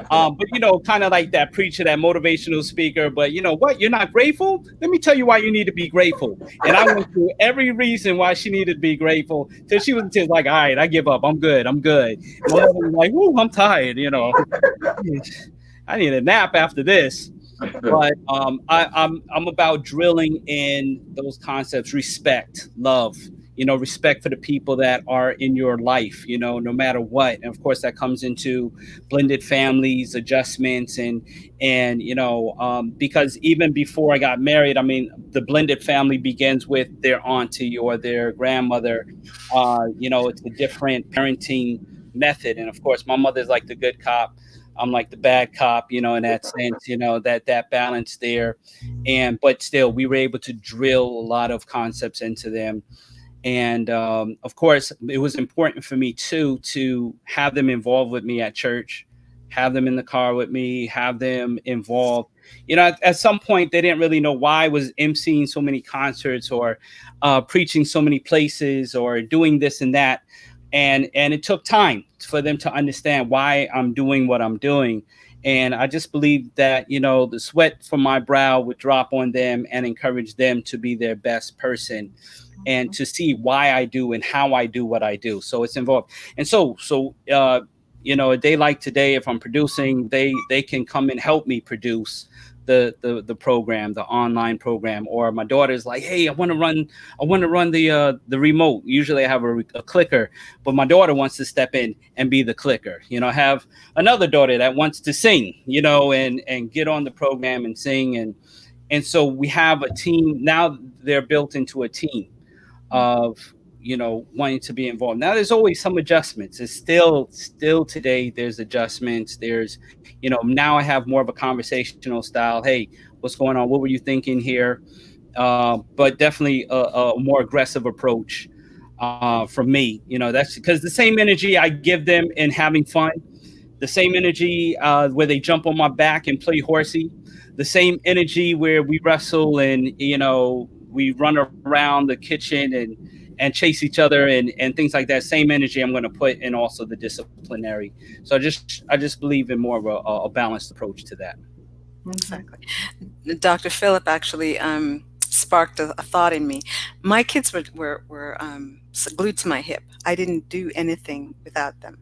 But kind of like that preacher, that motivational speaker. But you know what? You're not grateful. Let me tell you why you need to be grateful. And I went through every reason why she needed to be grateful till she was just like, all right, I give up. I'm good. I'm good. And my mother was like, "Ooh, I'm tired. I need a nap after this." But I'm about drilling in those concepts: respect, love, respect for the people that are in your life, no matter what. And of course that comes into blended families, adjustments, and because even before I got married, I mean, the blended family begins with their auntie or their grandmother. It's a different parenting method. And of course my mother's like the good cop, I'm like the bad cop, in that sense, that balance there. And but still we were able to drill a lot of concepts into them. And of course it was important for me too to have them involved with me at church, have them in the car with me, have them involved. At some point they didn't really know why I was emceeing so many concerts or preaching so many places or doing this and that. And it took time for them to understand why I'm doing what I'm doing. And I just believe that the sweat from my brow would drop on them and encourage them to be their best person and to see why I do and how I do what I do. So it's involved. And a day like today, if I'm producing, they can come and help me produce the program, the online program. Or my daughter's like, hey, I want to run the remote. Usually I have a clicker, but my daughter wants to step in and be the clicker. I have another daughter that wants to sing, and get on the program and sing. And so we have a team now. They're built into a team of wanting to be involved. Now there's always some adjustments. It's still today there's adjustments. There's now I have more of a conversational style. Hey, what's going on? What were you thinking here? But definitely a more aggressive approach from me. That's because the same energy I give them in having fun, the same energy where they jump on my back and play horsey, the same energy where we wrestle and we run around the kitchen and chase each other and things like that. Same energy I'm going to put in also the disciplinary. So I just believe in more of a balanced approach to that. Exactly. Dr. Phillip actually sparked a thought in me. My kids were glued to my hip. I didn't do anything without them,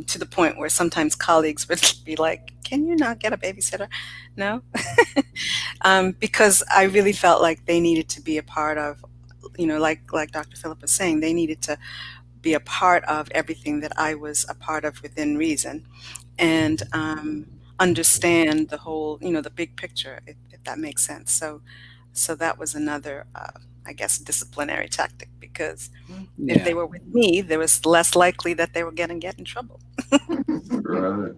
to the point where sometimes colleagues would be like, "Can you not get a babysitter?" No, because I really felt like they needed to be a part of, like Dr. Phillip was saying, they needed to be a part of everything that I was a part of within reason, and understand the whole, the big picture, if that makes sense. So that was another, I guess, disciplinary tactic, because if they Yeah. were with me, there was less likely that they were going to get in trouble. Right.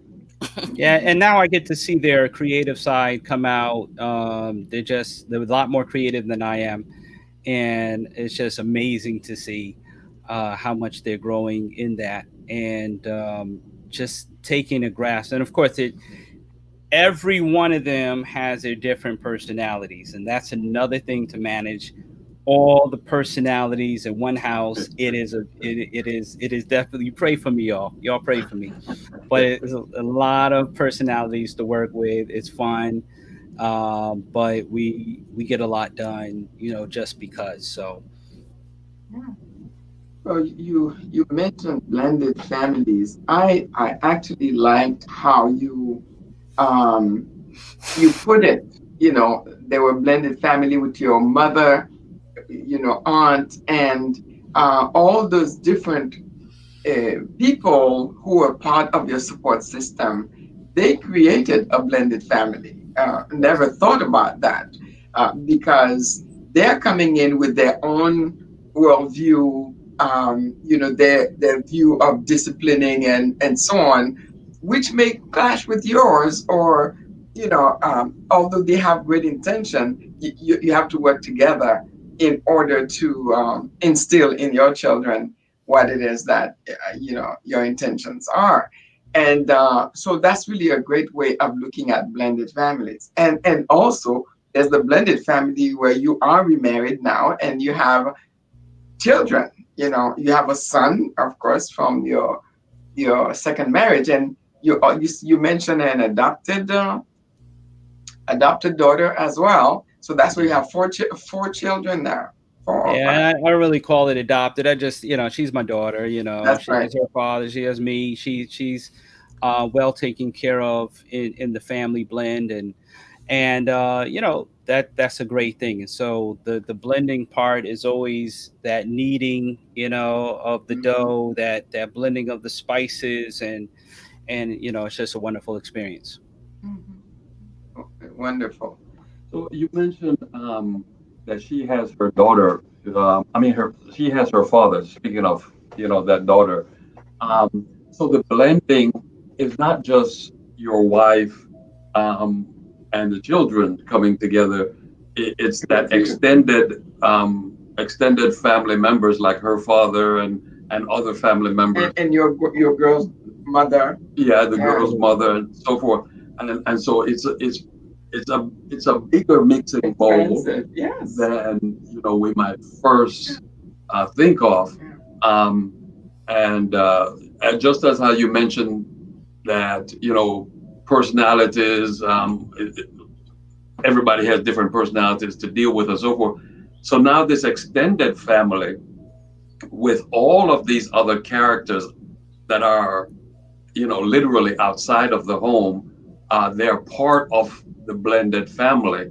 Yeah, and now I get to see their creative side come out. They're a lot more creative than I am, and it's just amazing to see how much they're growing in that, and just taking a grasp. And of course, every one of them has their different personalities, and that's another thing to manage. All the personalities in one house. It is definitely, you pray for me, y'all pray for me, but it's a lot of personalities to work with. It's fun, but we get a lot done, just because. So Well, you mentioned blended families. I actually liked how um you put it. They were blended family with your mother, aunt, and all those different people who were part of your support system. They created a blended family. Never thought about that because they're coming in with their own will view, their view of disciplining and so on, which may clash with yours, or although they have great intention, you have to work together in order to instill in your children what it is that your intentions are. And so that's really a great way of looking at blended families. And also there's the blended family where you are remarried now and you have children. You have a son, of course, from your second marriage, and you mentioned an adopted daughter as well. So that's where you have four children now. Four or five. Yeah, I don't really call it adopted. I just, she's my daughter. That's She right. has her father. She has me. She's well taken care of in the family blend, and that's a great thing. And so the blending part is always that kneading, of the Mhm. dough, that blending of the spices, and it's just a wonderful experience. Mhm. Okay, wonderful. So you mentioned that she has her daughter. I mean, her she has her father. Speaking of, that daughter. So the blending is not just your wife um, and the children coming together. It's that With you. extended family members like her father and other family members. And your girl's mother. Yeah, the Yeah. girl's mother and so forth. And so it's a bigger mixing bowl Expensive. Yes. than we might first think of. Yeah. Um, and just as how you mentioned that personalities, everybody has different personalities to deal with and so forth. So now this extended family with all of these other characters that are literally outside of the home, they're part of the blended family.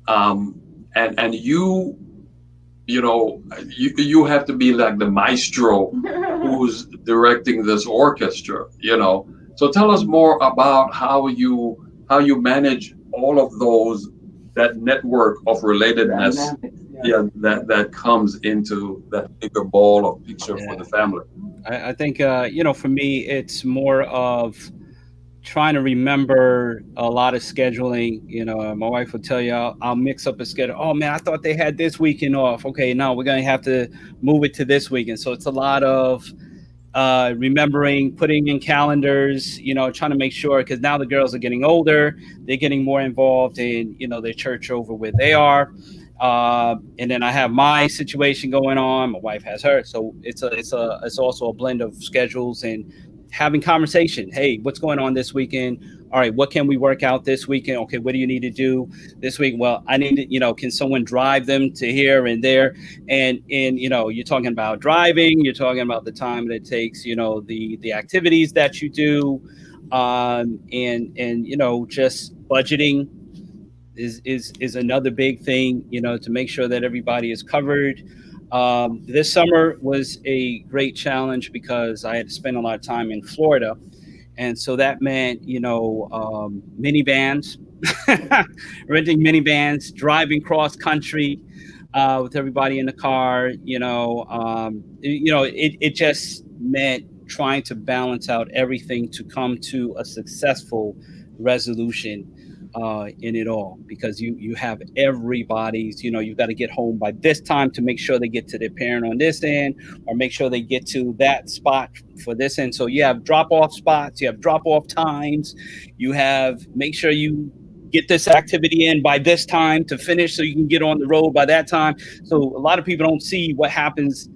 um, and you have to be like the maestro who's directing this orchestra. So tell us more about how you manage all of those, that network of relatedness, Dynamics. Yeah. yeah, that comes into that bigger ball of picture for Yeah. the family. I think, for me, it's more of trying to remember a lot of scheduling. My wife will tell you, I'll mix up a schedule. Oh man, I thought they had this weekend off. Okay, no, we're going to have to move it to this weekend. So it's a lot of remembering, putting in calendars, trying to make sure, because now the girls are getting older, they're getting more involved in, their church over where they are. And then I have my situation going on. My wife has her, so it's also a blend of schedules and having conversation. Hey, what's going on this weekend? All right, what can we work out this weekend? Okay, what do you need to do this week? Well, I need to, can someone drive them to here and there? And you're talking about driving, you're talking about the time that it takes, the activities that you do, and just budgeting is another big thing, to make sure that everybody is covered. This summer was a great challenge because I had to spend a lot of time in Florida, and so that meant, minivans, renting minivans, driving cross country with everybody in the car. It just meant trying to balance out everything to come to a successful resolution in it all, because you have everybody's, you've got to get home by this time to make sure they get to their parent on this end, or make sure they get to that spot for this end. So you have drop off spots, you have drop off times, you have make sure you get this activity in by this time to finish so you can get on the road by that time. So a lot of people don't see what happens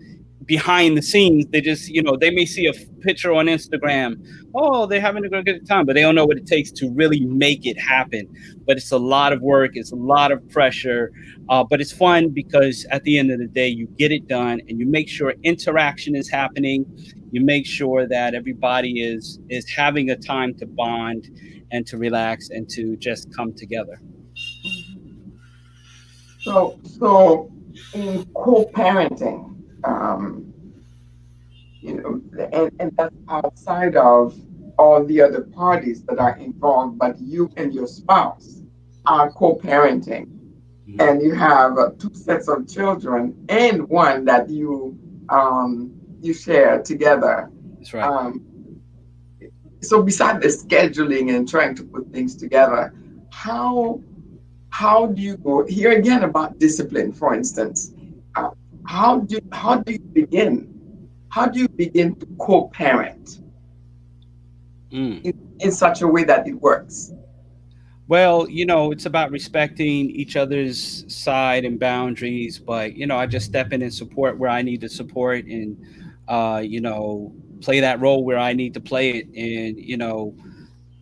behind the scenes. They just, they may see a picture on Instagram. Oh, they're having a good time, but they don't know what it takes to really make it happen. But it's a lot of work. It's a lot of pressure. But it's fun because at the end of the day, you get it done and you make sure interaction is happening. You make sure that everybody is having a time to bond and to relax and to just come together. So in co-parenting, um, and that's outside of all the other parties that are involved, but you and your spouse are co-parenting. Mhm. and you have two sets of children and one that you share together. That's right. Um, so beside the scheduling and trying to put things together, how how do you go here again about discipline, for instance? Uh, how do you begin? How do you begin to co-parent Mm. in such a way that it works? Well, it's about respecting each other's side and boundaries, but I just step in and support where I need to support, and play that role where I need to play it, and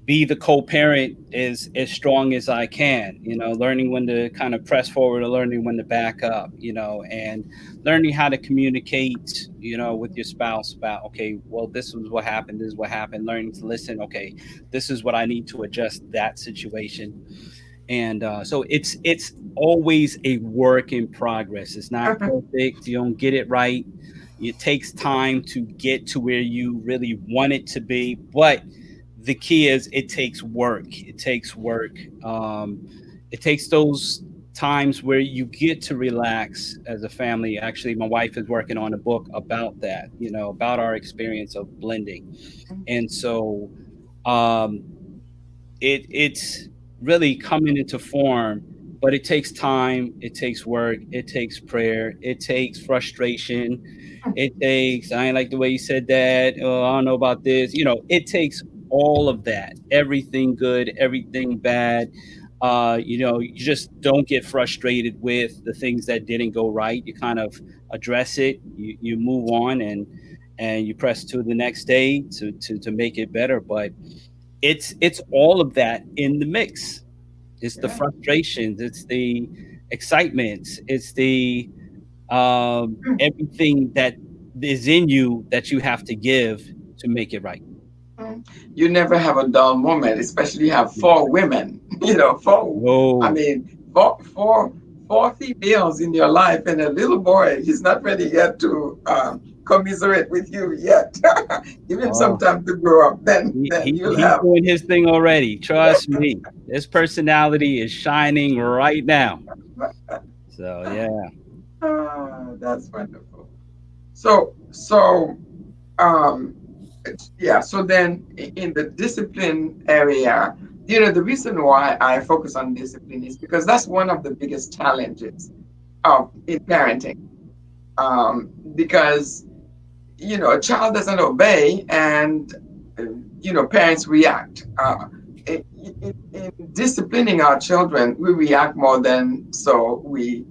be the co-parent as strong as I can, learning when to kind of press forward or learning when to back up, and learning how to communicate, with your spouse about, okay, well, this is what happened, this is what happened, learning to listen, okay, this is what I need to adjust that situation. And so it's always a work in progress. It's not perfect. You don't get it right. It takes time to get to where you really want it to be, but the key is it takes work. It takes work. It takes those times where you get to relax as a family. Actually, my wife is working on a book about that, about our experience of blending. And so um, it's really coming into form, but it takes time, it takes work, it takes prayer, it takes frustration, it takes, I ain't like the way you said that, oh, I don't know about this, it takes all of that, everything good, everything bad. You just don't get frustrated with the things that didn't go right. You kind of address it, you move on, and you press to the next day to make it better. But it's all of that in the mix. It's the Yeah. frustrations, it's the excitements, it's the everything that is in you that you have to give to make it right. You never have a dull moment, especially you have four women, four, I Whoa. mean, four females in your life and a little boy. He's not ready yet to commiserate with you yet. Give him some Oh, time to grow up. he, Then he you'll he's have. doing his thing already. Trust me. His personality is shining right now. So yeah. That's wonderful. So um, yeah. So then, in the discipline area, the reason why I focus on discipline is because that's one of the biggest challenges of in parenting. Because a child doesn't obey, and parents react. In disciplining our children, we react more than so we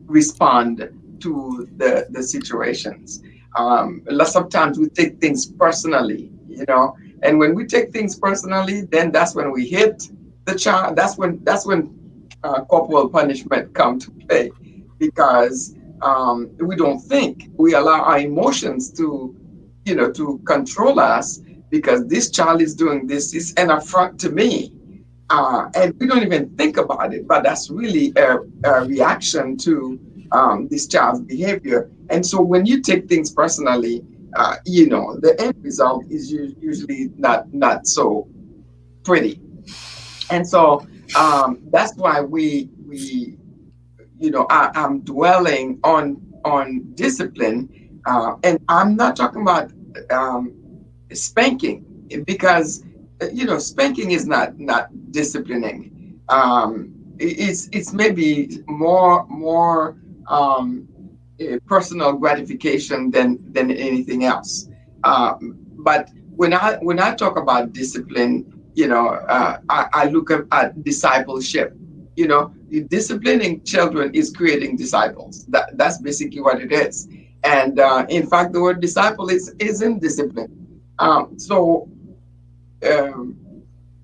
respond to the situations. Lots of times we take things personally, and when we take things personally, then that's when we hit the child. That's when corporal punishment come to play, because we don't think. We allow our emotions to control us, because this child is doing this is an affront to me, and we don't even think about it, but that's really a reaction to this child's behavior. And so when you take things personally, the end result is usually not so pretty. And so that's why I'm dwelling on discipline, and I'm not talking about um, spanking, because spanking is not disciplining. It's maybe more personal gratification than anything else. But when I talk about discipline, I look at discipleship. Disciplining children is creating disciples. That's basically what it is. And in fact, the word disciple is in discipline. So um,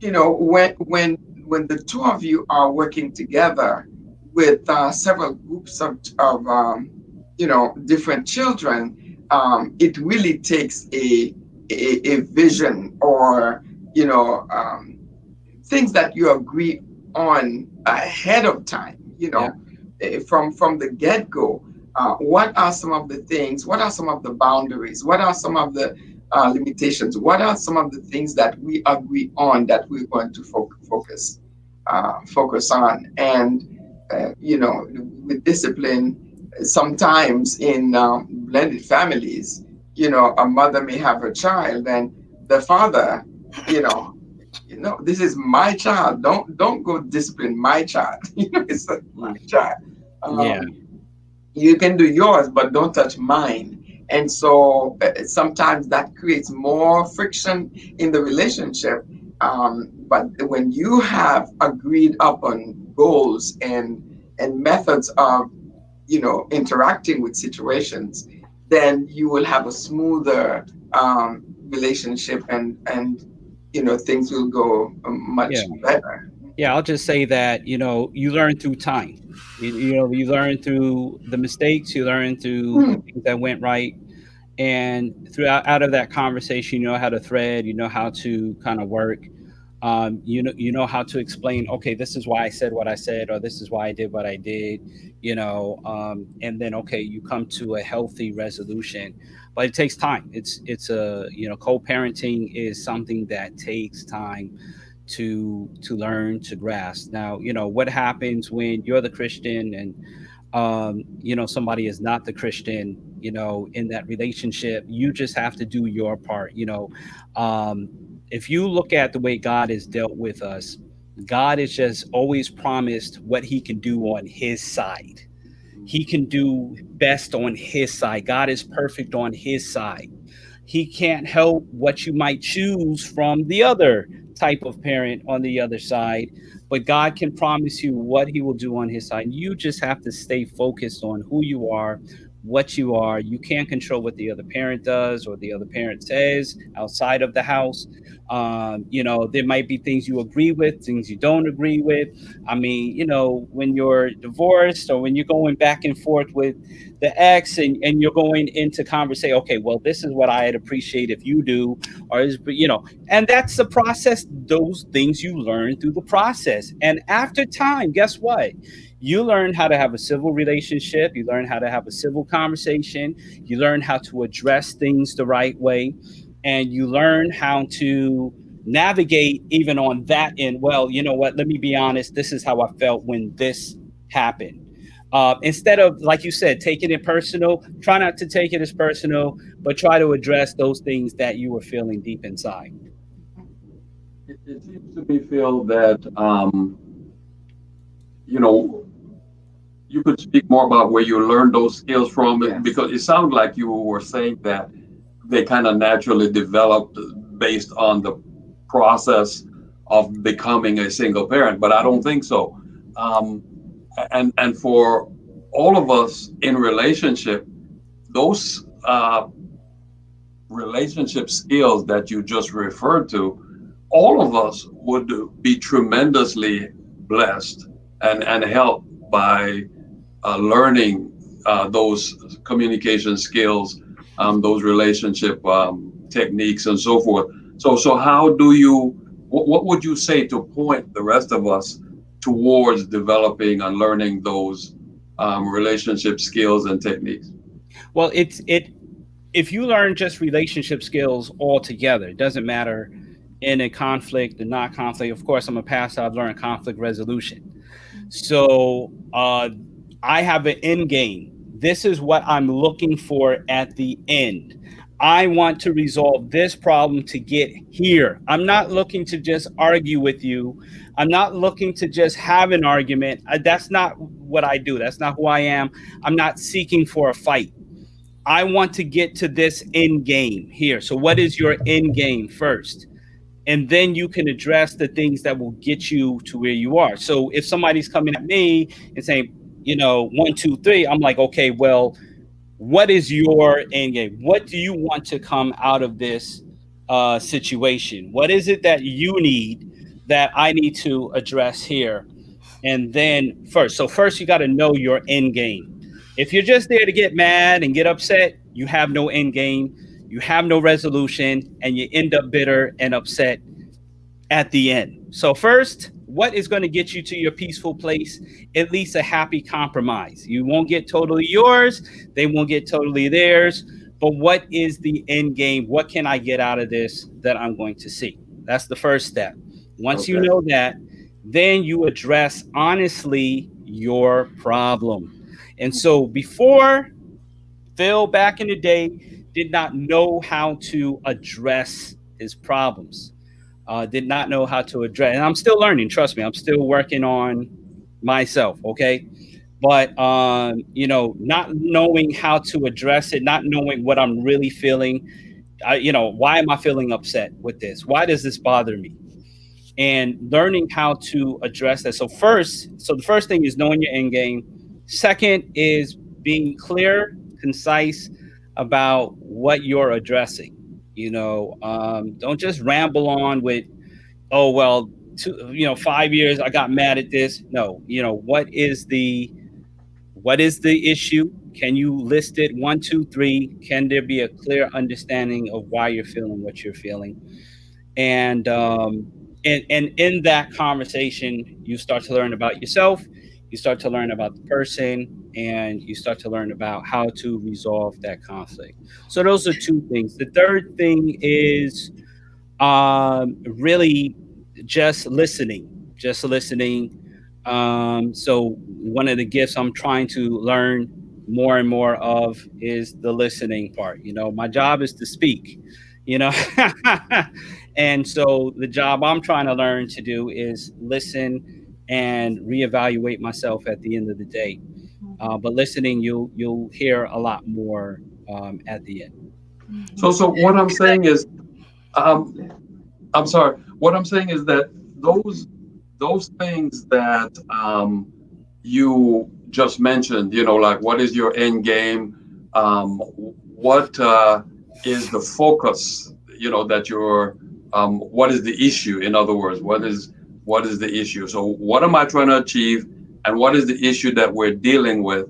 when the two of you are working together with several groups of different children, it really takes a vision, or things that you agree on ahead of time, Yeah. from the get-go. What are some of the things? What are some of the boundaries? What are some of the limitations? What are some of the things that we agree on that we're going to focus? focus on. And, with discipline, sometimes in blended families, a mother may have a child and the father, you know, this is my child. Don't go discipline my child. It's my child. Yeah. Um, you can do yours, but don't touch mine. And so sometimes that creates more friction in the relationship. But when you have agreed upon goals and methods of interacting with situations, then you will have a smoother relationship, and things will go Yeah. much better. Yeah, I'll just say that, you learn through time. You learn through the mistakes, you learn through the Hmm. things that went right. And throughout out of that conversation, you know how to thread, you know how to kind of work. You know how to explain, okay, this is why I said what I said, or this is why I did what I did, and then okay, you come to a healthy resolution. But it takes time. It's a co-parenting is something that takes time to learn to grasp. Now, what happens when you're the Christian and somebody is not the Christian, in that relationship. You just have to do your part. Um, if you look at the way God has dealt with us, God has just always promised what he can do on his side. He can do best on his side. God is perfect on his side. He can't help what you might choose from the other type of parent on the other side, but God can promise you what he will do on his side. You just have to stay focused on who you are, what you are. You can't control what the other parent does or the other parent says outside of the house. There might be things you agree with, things you don't agree with. I mean, when you're divorced or when you're going back and forth with the ex, and you're going into conversation, okay, well, this is what I'd appreciate if you do, or and that's the process. Those things you learn through the process, and after time, guess what? You learn how to have a civil relationship, you learn how to have a civil conversation, you learn how to address things the right way, and you learn how to navigate even on that end. Well, you know what, let me be honest, this is how I felt when this happened. Instead of, like you said, taking it personal, try not to take it as personal, but try to address those things that you were feeling deep inside. It seems to me, Phil, that you know you could speak more about where you learned those skills from, Yes. because it sounded like you were saying that they kind of naturally developed based on the process of becoming a single parent, but I don't think so. Um, and for all of us in relationship, those relationship skills that you just referred to, all of us would be tremendously blessed and helped by learning those communication skills, those relationship techniques, and so forth. So how do you? What would you say to point the rest of us towards developing and learning those relationship skills and techniques? Well, it if you learn just relationship skills altogether, it doesn't matter in a conflict and not conflict. Of course, I'm a pastor, I've learned conflict resolution. So I have an end game. This is what I'm looking for at the end. I want to resolve this problem to get here. I'm not looking to just argue with you. I'm not looking to just have an argument. That's not what I do. That's not who I am. I'm not seeking for a fight. I want to get to this end game here. So, what is your end game first? And then you can address the things that will get you to where you are. So if somebody's coming at me and saying, 1, 2, 3, I'm like, okay, well, what is your end game? What do you want to come out of this situation? What is it that you need that I need to address here? And then first you got to know your end game. If you're just there to get mad and get upset, you have no end game, you have no resolution, and you end up bitter and upset at the end. So, first, what is going to get you to your peaceful place? At least a happy compromise. You won't get totally yours, they won't get totally theirs. But what is the end game? What can I get out of this that I'm going to see? That's the first step. Once you Okay. know that, then you address honestly your problem. And so before, Phil back in the day did not know how to address his problems, did not know how to address, and I'm still learning, trust me, I'm still working on myself, okay? But not knowing how to address it, not knowing what I'm really feeling. Why am I feeling upset with this? Why does this bother me? And learning how to address that. So the first thing is knowing your end game. Second is being clear, concise about what you're addressing. Don't just ramble on with, oh well, 5 years I got mad at this. No, what is the issue? Can you list it one, two, three? Can there be a clear understanding of why you're feeling what you're feeling? And in that conversation, you start to learn about yourself, you start to learn about the person, and you start to learn about how to resolve that conflict. So those are two things. The third thing is really just listening. So one of the gifts I'm trying to learn more and more of is the listening part. My job is to speak, you know. And so the job I'm trying to learn to do is listen and reevaluate myself at the end of the day. But listening, you'll hear a lot more at the end. So what I'm saying is, um, I'm sorry. What I'm saying is that those those things that you just mentioned, like what is your end game, what is the focus, that you're, what is the issue? In other words, what is the issue? So what am I trying to achieve, and what is the issue that we're dealing with?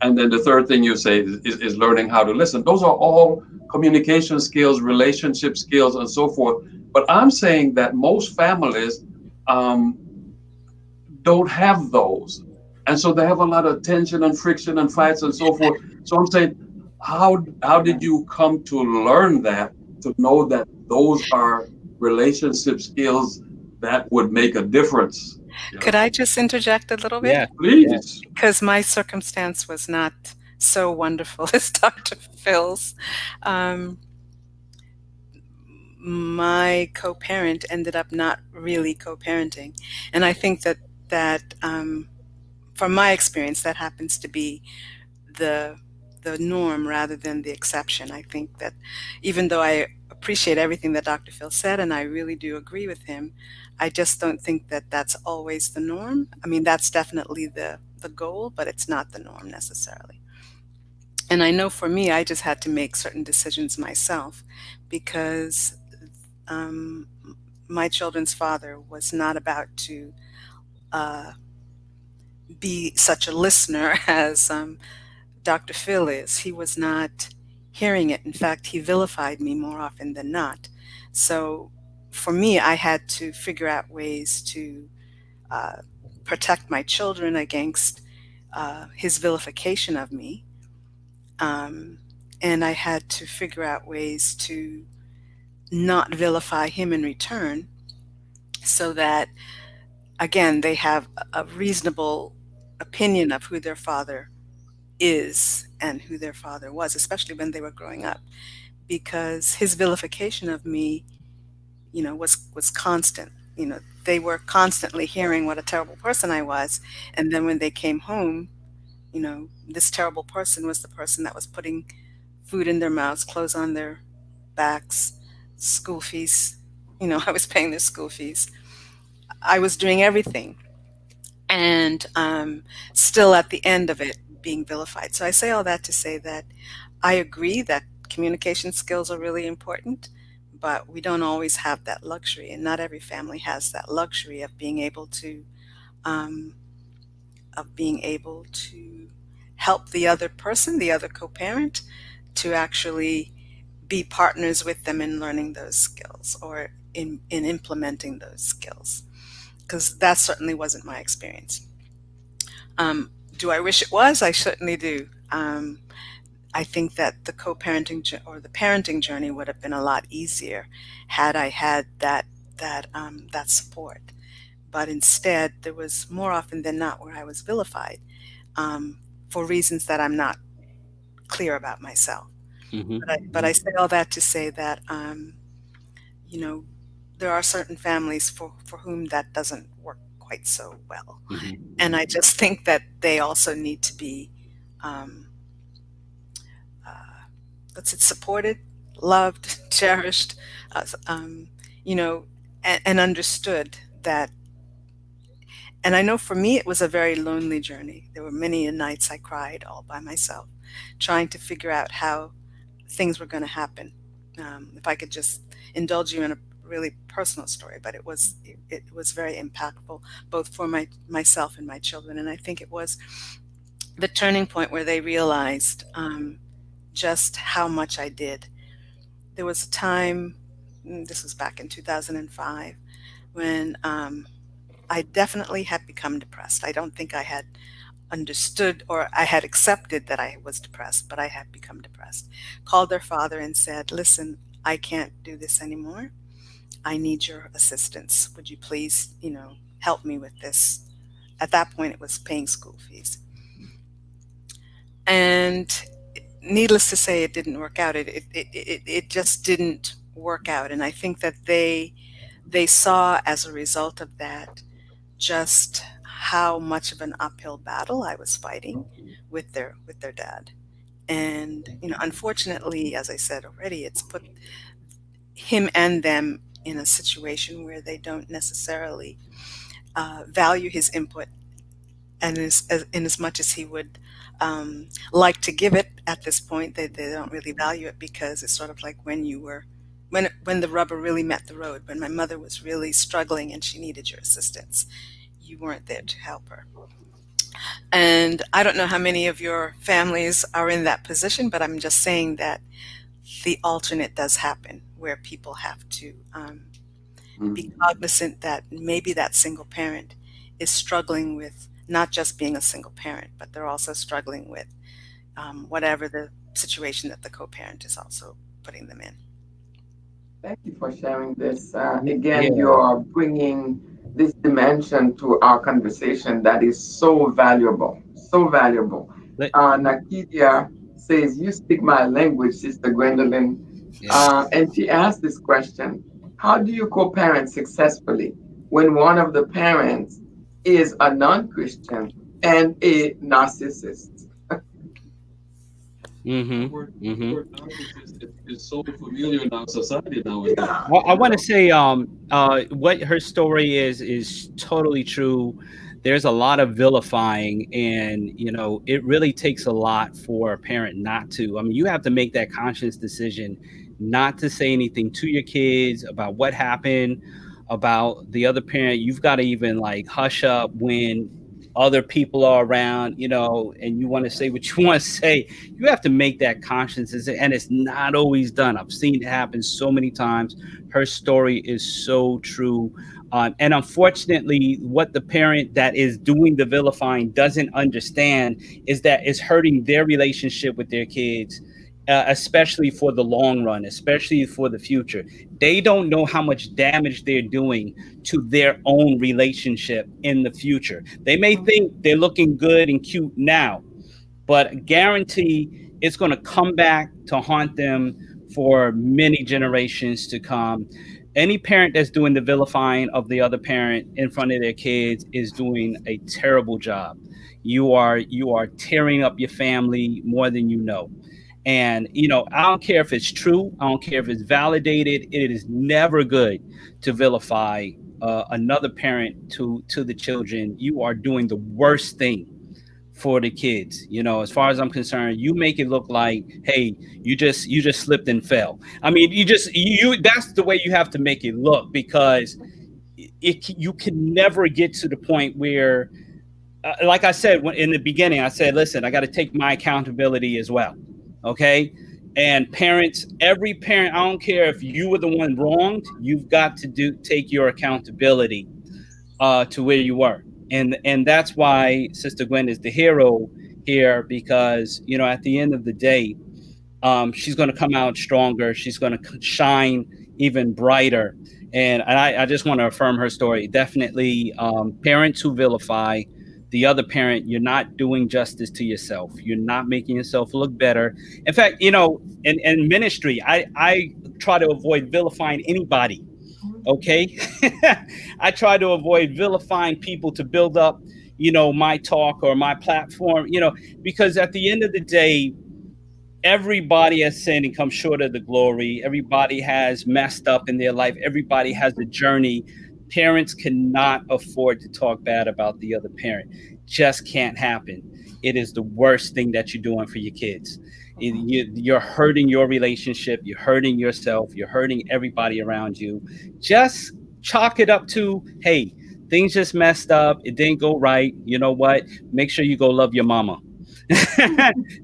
And then the third thing you say is learning how to listen. Those are all communication skills, relationship skills, and so forth. But I'm saying that most families um, don't have those. And so they have a lot of tension and friction and fights and so forth. So I'm saying, how did you come to learn that, to know that those are relationship skills that would make a difference? Could I just interject a little bit? Yeah, yeah. Please. Because my circumstance was not so wonderful as Dr. Phil's. Um, my co-parent ended up not really co-parenting, and I think that from my experience, that happens to be the the norm rather than the exception. I think that even though I appreciate everything that Dr. Phil said, and I really do agree with him, I just don't think that that's always the norm. I mean, that's definitely the goal, but it's not the norm necessarily. And I know for me, I just had to make certain decisions myself because um, my children's father was not about to uh, be such a listener as Dr. Phil is. He was not hearing it. In fact, he vilified me more often than not. So for me, I had to figure out ways to uh, protect my children against his vilification of me. Um, and I had to figure out ways to not vilify him in return so that, again, they have a reasonable opinion of who their father is and who their father was, especially when they were growing up, because his vilification of me, was constant. They were constantly hearing what a terrible person I was, and then when they came home, this terrible person was the person that was putting food in their mouths, clothes on their backs, school fees. I was paying their school fees. I was doing everything, and still at the end of it being vilified. So I say all that to say that I agree that communication skills are really important, but we don't always have that luxury, and not every family has that luxury um, of being able to help the other person, the other co-parent, to actually be partners with them in learning those skills or in implementing those skills, because that certainly wasn't my experience. Do I wish it was? I certainly do. I think that the co-parenting or the parenting journey would have been a lot easier had I had that support. but instead there was more often than not where I was vilified, for reasons that I'm not clear about myself. But I say all that to say that, you know, there are certain families for whom that doesn't work quite so well. And I just think that they also need to be, um, uh, what's it, supported, loved, cherished, you know, and understood that. And I know for me, it was a very lonely journey. There were many nights I cried all by myself, trying to figure out how things were going to happen. If I could just indulge you in a really personal story, but it was very impactful, both for myself and my children. And I think it was the turning point where they realized, just how much I did. There was a time, this was back in 2005, when, I definitely had become depressed. I don't think I had understood or I had accepted that I was depressed, but I had become depressed. Called their father and said, "Listen, I can't do this anymore. I need your assistance. Would you please, help me with this?" At that point, it was paying school fees. And needless to say, it didn't work out. It just didn't work out. And I think that they saw as a result of that just how much of an uphill battle I was fighting with their dad. And unfortunately, as I said already, it's put him and them in a situation where they don't necessarily value his input, and in as much as he would like to give it at this point, they don't really value it, because it's sort of like when the rubber really met the road, when my mother was really struggling and she needed your assistance, you weren't there to help her. And I don't know how many of your families are in that position, but I'm just saying that the alternate does happen, where people have to be cognizant that maybe that single parent is struggling with not just being a single parent, but they're also struggling with whatever the situation that the co-parent is also putting them in. Thank you for sharing this. Yeah. Again, you're bringing this dimension to our conversation that is so valuable, so valuable. Let- Nakidia says, "You speak my language, Sister Gwendolyn." yeah. And she asked this question: how do you co-parent successfully when one of the parents is a non-Christian and a narcissist? The Mm-hmm. word, the Mm-hmm. word narcissist is so familiar in our society nowadays. Yeah, Well, I want to say, what her story is totally true. There's a lot of vilifying, and it really takes a lot for a parent not to. I mean, you have to make that conscious decision not to say anything to your kids about what happened, about the other parent. You've got to even like hush up when other people are around, and you want to say what you want to say. You have to make that conscious decision, and it's not always done. I've seen it happen so many times. Her story is so true. And unfortunately, what the parent that is doing the vilifying doesn't understand is that it's hurting their relationship with their kids, especially for the long run, especially for the future. They don't know how much damage they're doing to their own relationship in the future. They may think they're looking good and cute now, but guarantee it's going to come back to haunt them for many generations to come. Any parent that's doing the vilifying of the other parent in front of their kids is doing a terrible job. You are tearing up your family more than you know. And I don't care if it's true, I don't care if it's validated. It is never good to vilify another parent to the children. You are doing the worst thing for the kids. As far as I'm concerned, you make it look like, hey, you just slipped and fell. I mean, you that's the way you have to make it look, because you can never get to the point where, like I said in the beginning, I said, listen, I got to take my accountability as well. Okay. And parents, every parent, I don't care if you were the one wronged, you've got to take your accountability to where you were. And that's why Sister Gwen is the hero here, because at the end of the day, she's going to come out stronger. She's going to shine even brighter. And I just want to affirm her story. Definitely, parents who vilify the other parent, you're not doing justice to yourself. You're not making yourself look better. In fact, in ministry, I try to avoid vilifying anybody. Okay. I try to avoid vilifying people to build up, my talk or my platform, because at the end of the day, everybody has sinned and come short of the glory. Everybody has messed up in their life. Everybody has a journey. Parents cannot afford to talk bad about the other parent. Just can't happen. It is the worst thing that you're doing for your kids. You're hurting your relationship. You're hurting yourself. You're hurting everybody around you. Just chalk it up to, hey, things just messed up. It didn't go right. You know what? Make sure you go love your mama.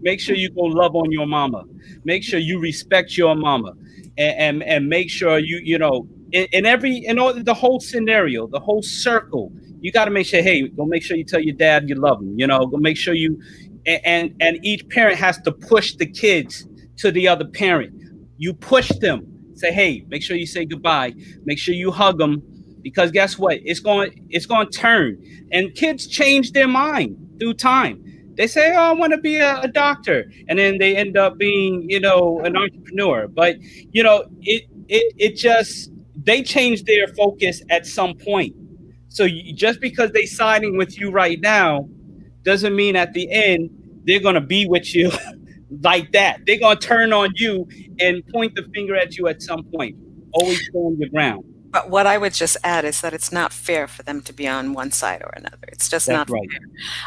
Make sure you go love on your mama. Make sure you respect your mama, and make sure in all the whole scenario, the whole circle. You got to make sure. Hey, go make sure you tell your dad you love him. Go make sure you, and each parent has to push the kids to the other parent. You push them. Say, hey, make sure you say goodbye. Make sure you hug them, because guess what? It's going to turn, and kids change their mind through time. They say, "Oh, I want to be a doctor," and then they end up being, an entrepreneur. But it just they change their focus at some point. So just because they siding with you right now doesn't mean at the end they're gonna be with you like that. They're gonna turn on you and point the finger at you at some point. Always stand your ground. But what I would just add is that it's not fair for them to be on one side or another. It's just That's not right.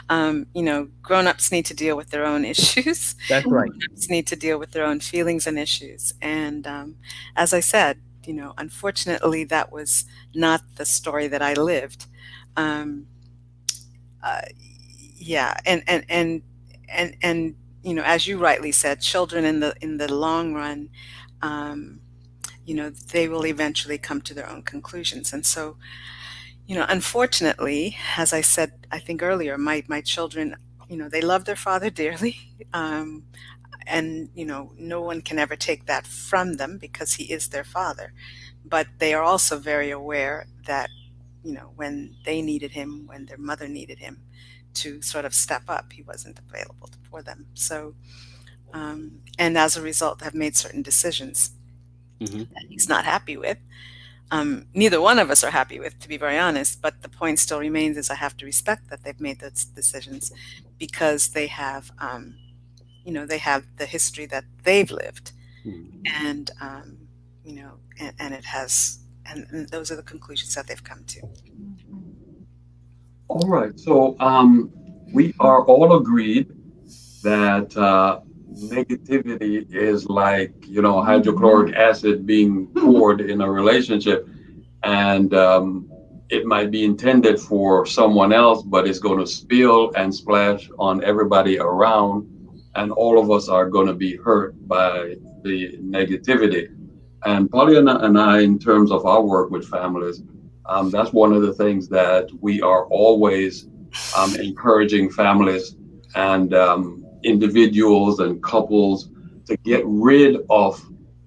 fair. Grown-ups need to deal with their own issues. That's right. Grown-ups need to deal with their own feelings and issues. And as I said, unfortunately, that was not the story that I lived. Um, uh, yeah, and as you rightly said, children in the long run, um, they will eventually come to their own conclusions. And so, unfortunately, as I said, I think earlier, my children, they love their father dearly. And, no one can ever take that from them because he is their father. But they are also very aware that, when they needed him, when their mother needed him to sort of step up, he wasn't available for them. So, and as a result, have made certain decisions Hmm. that he's not happy with. Neither one of us are happy with, to be very honest, but the point still remains is I have to respect that they've made those decisions because they have the history that they've lived, and and those are the conclusions that they've come to. All right. So we are all agreed that negativity is like, hydrochloric acid being poured in a relationship, and it might be intended for someone else, but it's going to spill and splash on everybody around, and all of us are going to be hurt by the negativity. And Pollyanna and I, in terms of our work with families, that's one of the things that we are always encouraging families and individuals and couples to get rid of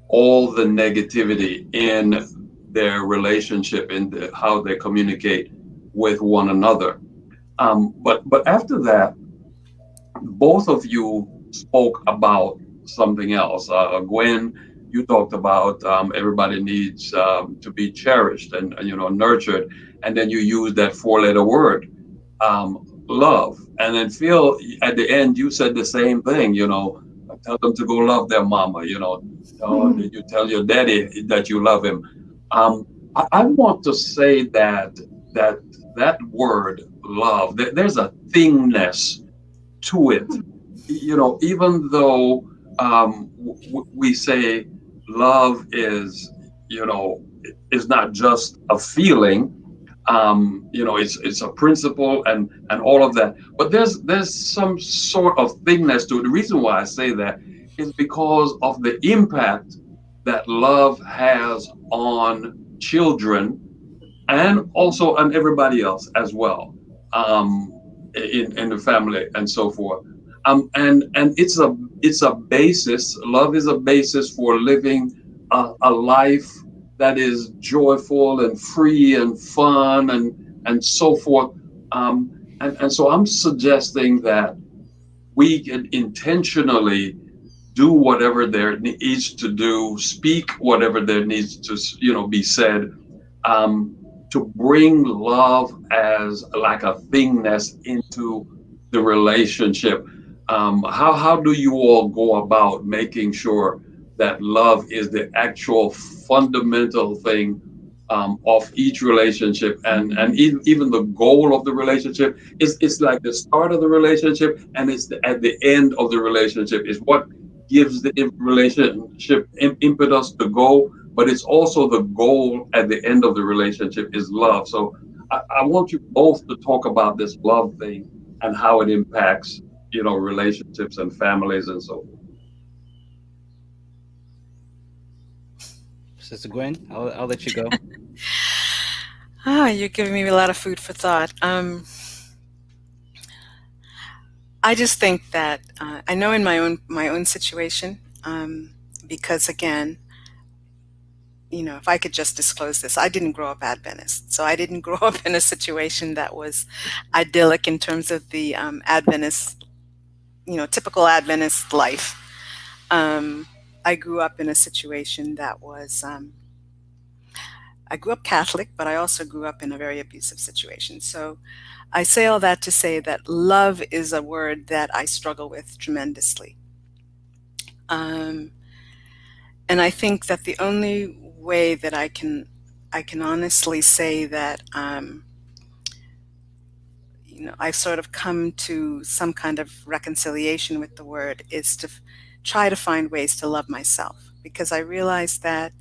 all the negativity in their relationship, in how they communicate with one another. But after that, both of you spoke about something else. Gwen, you talked about everybody needs to be cherished and nurtured, and then you used that four-letter word, love. And then Phil, at the end, you said the same thing. Tell them to go love their mama. You tell your daddy that you love him. I want to say that that word love, there's a thingness to it. Even though we say love is not just a feeling, it's a principle and all of that. But there's some sort of thingness to it. The reason why I say that is because of the impact that love has on children and also on everybody else as well, in the family and so forth. And it's a basis. Love is a basis for living a life that is joyful and free and fun and so forth. Um, and so I'm suggesting that we can intentionally do whatever there needs to do, speak whatever there needs to, be said, um, to bring love as like a thingness into the relationship. How do you all go about making sure that love is the actual fundamental thing of each relationship, and even the goal of the relationship is it's like the start of the relationship, and it's at the end of the relationship is what gives the relationship impetus to go, but it's also the goal at the end of the relationship is love. So I want you both to talk about this love thing and how it impacts, relationships and families and so forth. Sister Gwen, I'll let you go. You're giving me a lot of food for thought. I just think that I know in my own situation, because again, if I could just disclose this, I didn't grow up Adventist, so I didn't grow up in a situation that was idyllic in terms of the Adventist, typical Adventist life. I grew up in a situation that was. I grew up Catholic, but I also grew up in a very abusive situation. So I say all that to say that love is a word that I struggle with tremendously. Um, and I think that the only way that I can honestly say that I've sort of come to some kind of reconciliation with the word is to try to find ways to love myself, because I realize that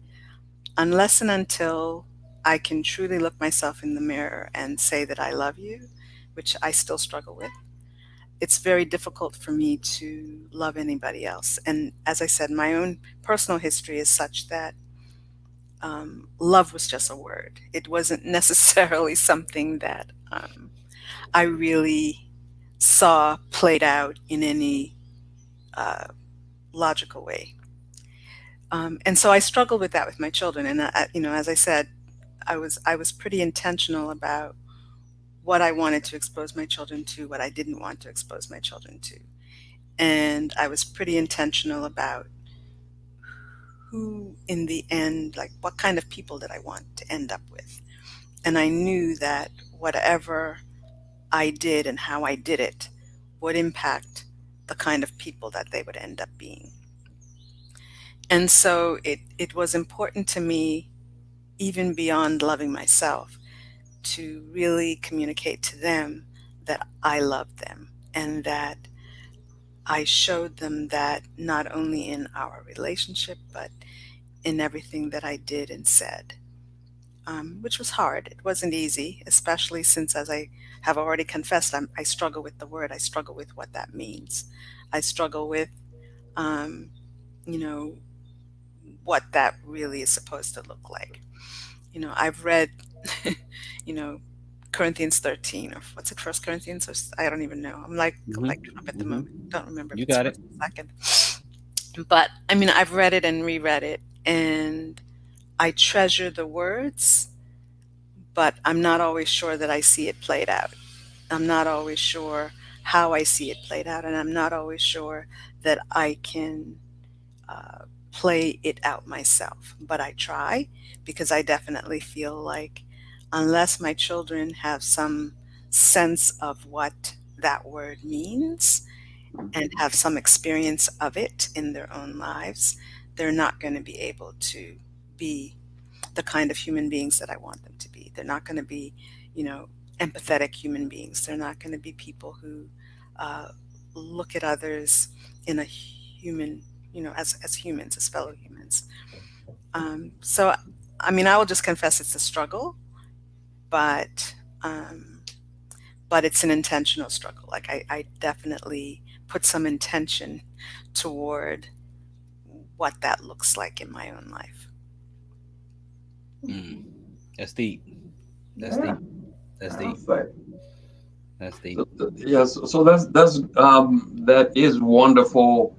unless and until I can truly look myself in the mirror and say that I love you, which I still struggle with, it's very difficult for me to love anybody else. And as I said, my own personal history is such that love was just a word. It wasn't necessarily something that I really saw played out in any uh, logical way. And so I struggled with that with my children. And as I said, I was pretty intentional about what I wanted to expose my children to, what I didn't want to expose my children to. And I was pretty intentional about who, in the end, like what kind of people did I want to end up with. And I knew that whatever I did and how I did it would impact the kind of people that they would end up being. And so it was important to me, even beyond loving myself, to really communicate to them that I loved them and that I showed them that not only in our relationship, but in everything that I did and said, which was hard. It wasn't easy, especially since, as I have already confessed, I struggle with the word. I struggle with what that means. I struggle with, um, you know, what that really is supposed to look like. I've read, you know, Corinthians 13, or what's it, First Corinthians, or I don't even know. I'm like up at the Hmm. moment. Don't remember if You it's got first it. or second. But I mean, I've read it and reread it, and I treasure the words, but I'm not always sure that I see it played out. I'm not always sure how I see it played out, and I'm not always sure that I can play it out myself. But I try, because I definitely feel like unless my children have some sense of what that word means and have some experience of it in their own lives, they're not going to be able to be the kind of human beings that I want them to be. They're not going to be, empathetic human beings. They're not going to be people who uh, look at others in a human, as humans, as fellow humans. So, I mean, I will just confess it's a struggle, but um, but it's an intentional struggle. Like I definitely put some intention toward what that looks like in my own life. Mm. That's deep. That's Yeah, deep. That's deep. perfect. That's deep. Yes, so that is wonderful,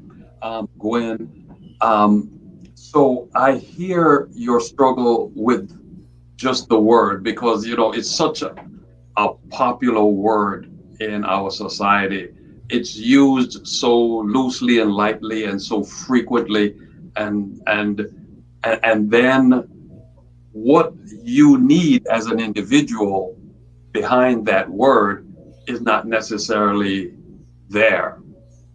Gwen. Um, So I hear your struggle with just the word because, it's such a popular word in our society. It's used so loosely and lightly and so frequently, and and and then what you need as an individual behind that word is not necessarily there,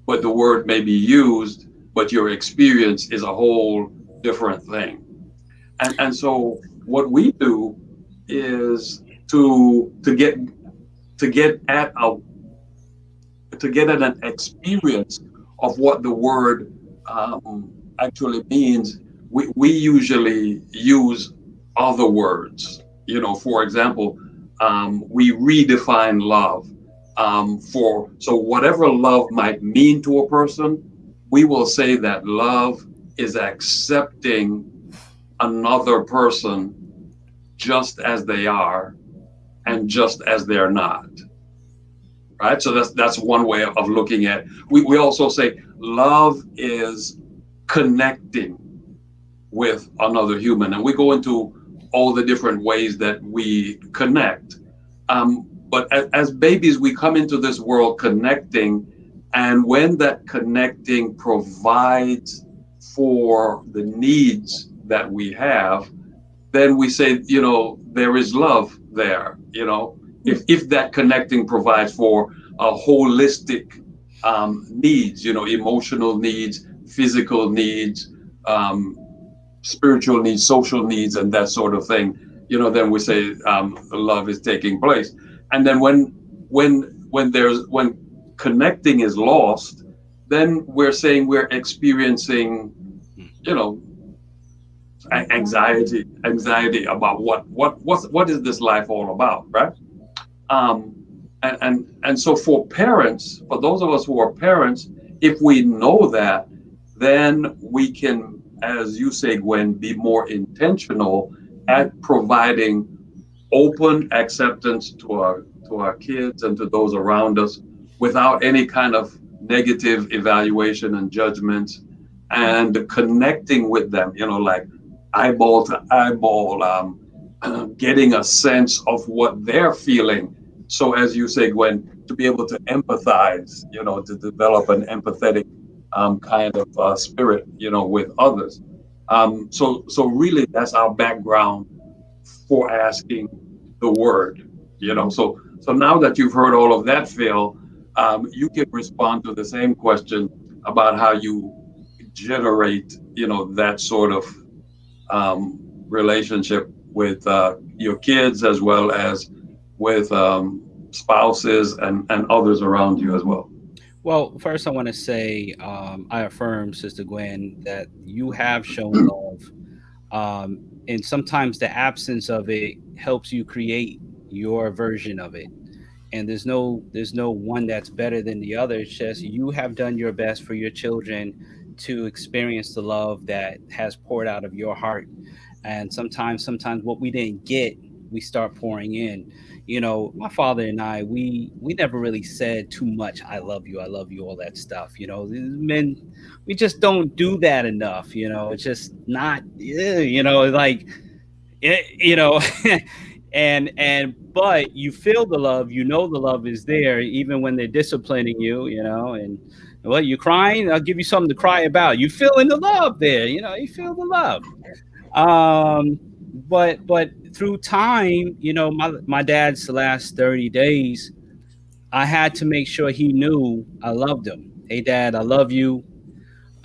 but the word may be used, but your experience is a whole different thing. And so what we do is to get at a to get at an experience of what the word actually means. We usually use other words. For example, we redefine love. So whatever love might mean to a person, we will say that love is accepting another person just as they are and just as they're not. Right? So that's one way of looking at it. We also say love is connecting with another human, and we go into all the different ways that we connect. But as babies, we come into this world connecting, and when that connecting provides for the needs that we have, then we say, there is love there. If that connecting provides for a holistic needs, emotional needs, physical needs, um, spiritual needs, social needs, and that sort of thing, then we say love is taking place. And then when connecting is lost, then we're saying we're experiencing, you know, anxiety about what is this life all about, right? Um, and so for those of us who are parents, if we know that, then we can, as you say, Gwen, be more intentional at providing open acceptance to our kids and to those around us without any kind of negative evaluation and judgment, and connecting with them, like eyeball to eyeball, getting a sense of what they're feeling. So as you say, Gwen, to be able to empathize, to develop an empathetic kind of spirit, with others. So really that's our background for asking the word, so now that you've heard all of that, Phil, you can respond to the same question about how you generate, that sort of relationship with your kids as well as with spouses and others around you as well. Well, first, I want to say I affirm, Sister Gwen, that you have shown love. And sometimes the absence of it helps you create your version of it. And there's no one that's better than the other. It's just you have done your best for your children to experience the love that has poured out of your heart. And sometimes what we didn't get, we start pouring in. My father and I, we never really said too much, I love you, all that stuff. Men, we just don't do that enough. It's just not, like, you know and but you feel the love, the love is there even when they're disciplining you, and well, you crying, I'll give you something to cry about. You feeling the love there, you feel the love. But through time, my dad's last 30 days, I had to make sure he knew I loved him. Hey, Dad, I love you.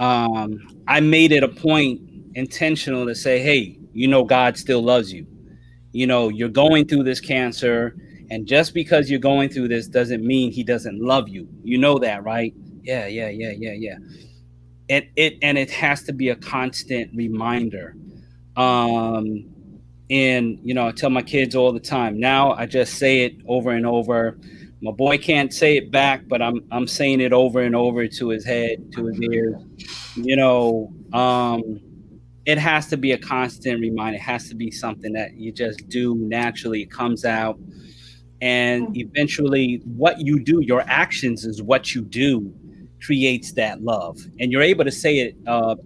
I made it a point, intentional, to say, hey, God still loves you. You're going through this cancer, and just because you're going through this doesn't mean he doesn't love you. You know that, right? Yeah, yeah, yeah, yeah, yeah. And it has to be a constant reminder. Um, and I tell my kids all the time. Now I just say it over and over. My boy can't say it back, but I'm saying it over and over to his head, to his ears. You know, um, it has to be a constant reminder. It has to be something that you just do naturally. It comes out, and eventually, what you do, your actions is what you do, creates that love, and you're able to say it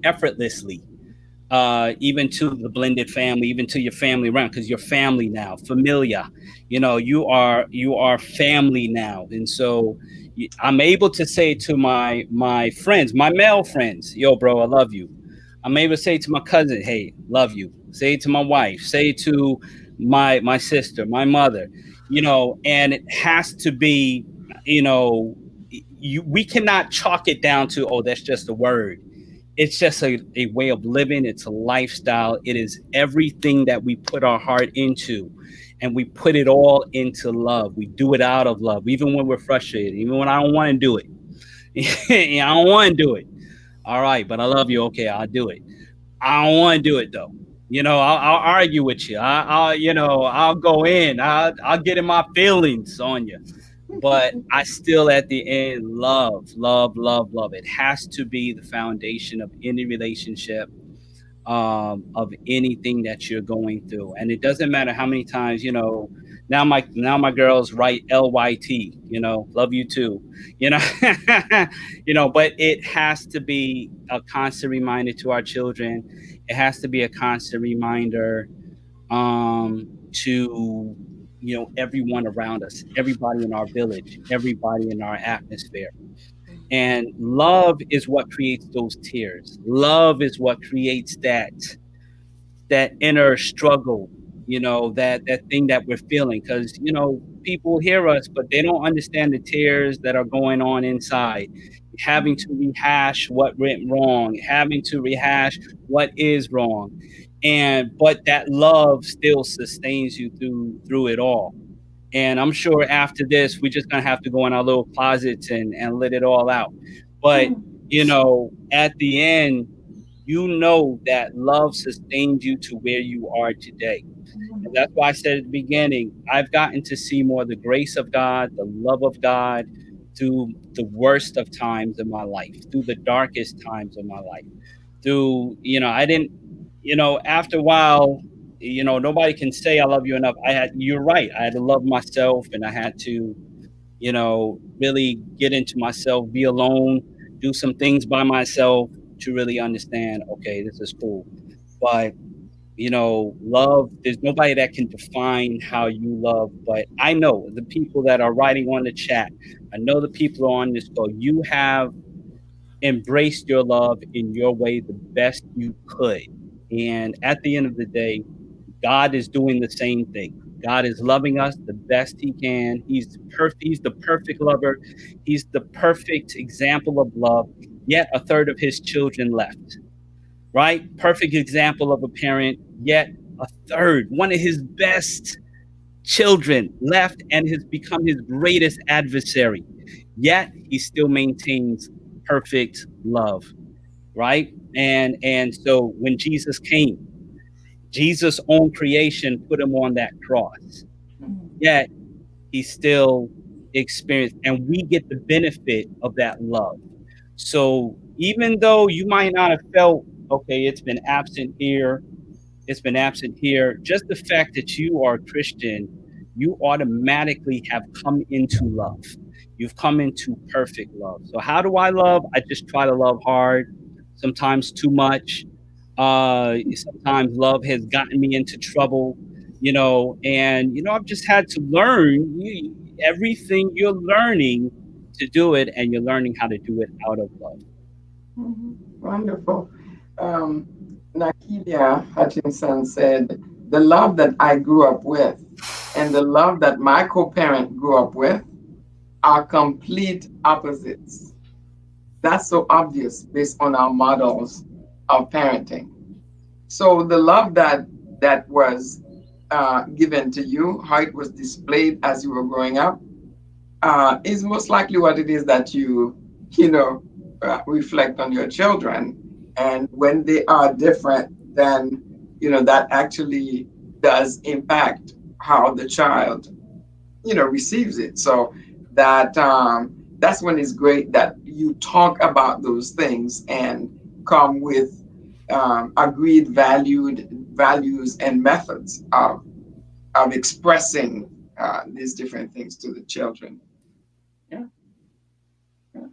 effortlessly. even to the blended family, even to your family around, because you're family now, familia. You are family now, and so I'm able to say to my friends, my male friends, yo, bro, I love you. I'm able to say to my cousin, hey, love you. Say it to my wife. Say it to my sister, my mother. And it has to be, you know, we cannot chalk it down to, oh, that's just a word. It's just a way of living. It's a lifestyle. It is everything that we put our heart into, and we put it all into love. We do it out of love, even when we're frustrated, even when I don't want to do it. I don't want to do it. All right, but I love you. Okay, I'll do it. I don't want to do it though. I'll argue with you. I'll go in. I'll get in my feelings on you. But I still, at the end, love, love, love, love. It has to be the foundation of any relationship, of anything that you're going through. And it doesn't matter how many times, now my girls write LYT, love you too, you know, but it has to be a constant reminder to our children. It has to be a constant reminder, to, everyone around us, everybody in our village, everybody in our atmosphere. And love is what creates those tears. Love is what creates that inner struggle, that thing that we're feeling. Because, people hear us, but they don't understand the tears that are going on inside, having to rehash what went wrong, having to rehash what is wrong. But that love still sustains you through it all. And I'm sure after this, we're just gonna have to go in our little closets and let it all out. But, at the end, that love sustains you to where you are today. And that's why I said at the beginning, I've gotten to see more the grace of God, the love of God, through the worst of times in my life, through the darkest times of my life. I didn't, after a while, nobody can say I love you enough. You're right. I had to love myself, and I had to, really get into myself, be alone, do some things by myself to really understand, okay, this is cool. But, love, there's nobody that can define how you love. But I know the people that are writing on the chat, I know the people on this call, you have embraced your love in your way the best you could. And at the end of the day, God is doing the same thing. God is loving us the best He can. He's perfect. He's the perfect lover. He's the perfect example of love. Yet a third of His children left. Right? Perfect example of a parent. Yet a third, one of His best children left and has become His greatest adversary. Yet He still maintains perfect love. Right? And so when Jesus came, Jesus' own creation put Him on that cross. Yet He still experienced, and we get the benefit of that love. So even though you might not have felt, okay, it's been absent here, just the fact that you are a Christian, you automatically have come into love. You've come into perfect love. So how do I love? I just try to love hard, sometimes too much. Sometimes love has gotten me into trouble, and I've just had to learn everything you're learning to do it, and you're learning how to do it out of love. Wonderful. Um, Nakilia Hutchinson said, the love that I grew up with and the love that my co-parent grew up with are complete opposites. That's so obvious based on our models of parenting. So the love that was given to you, how it was displayed as you were growing up, is most likely what it is that you know, reflect on your children. And when they are different, then, that actually does impact how the child, receives it. So that's when it's great that you talk about those things and come with agreed values and methods of expressing these different things to the children. Yeah. Yeah.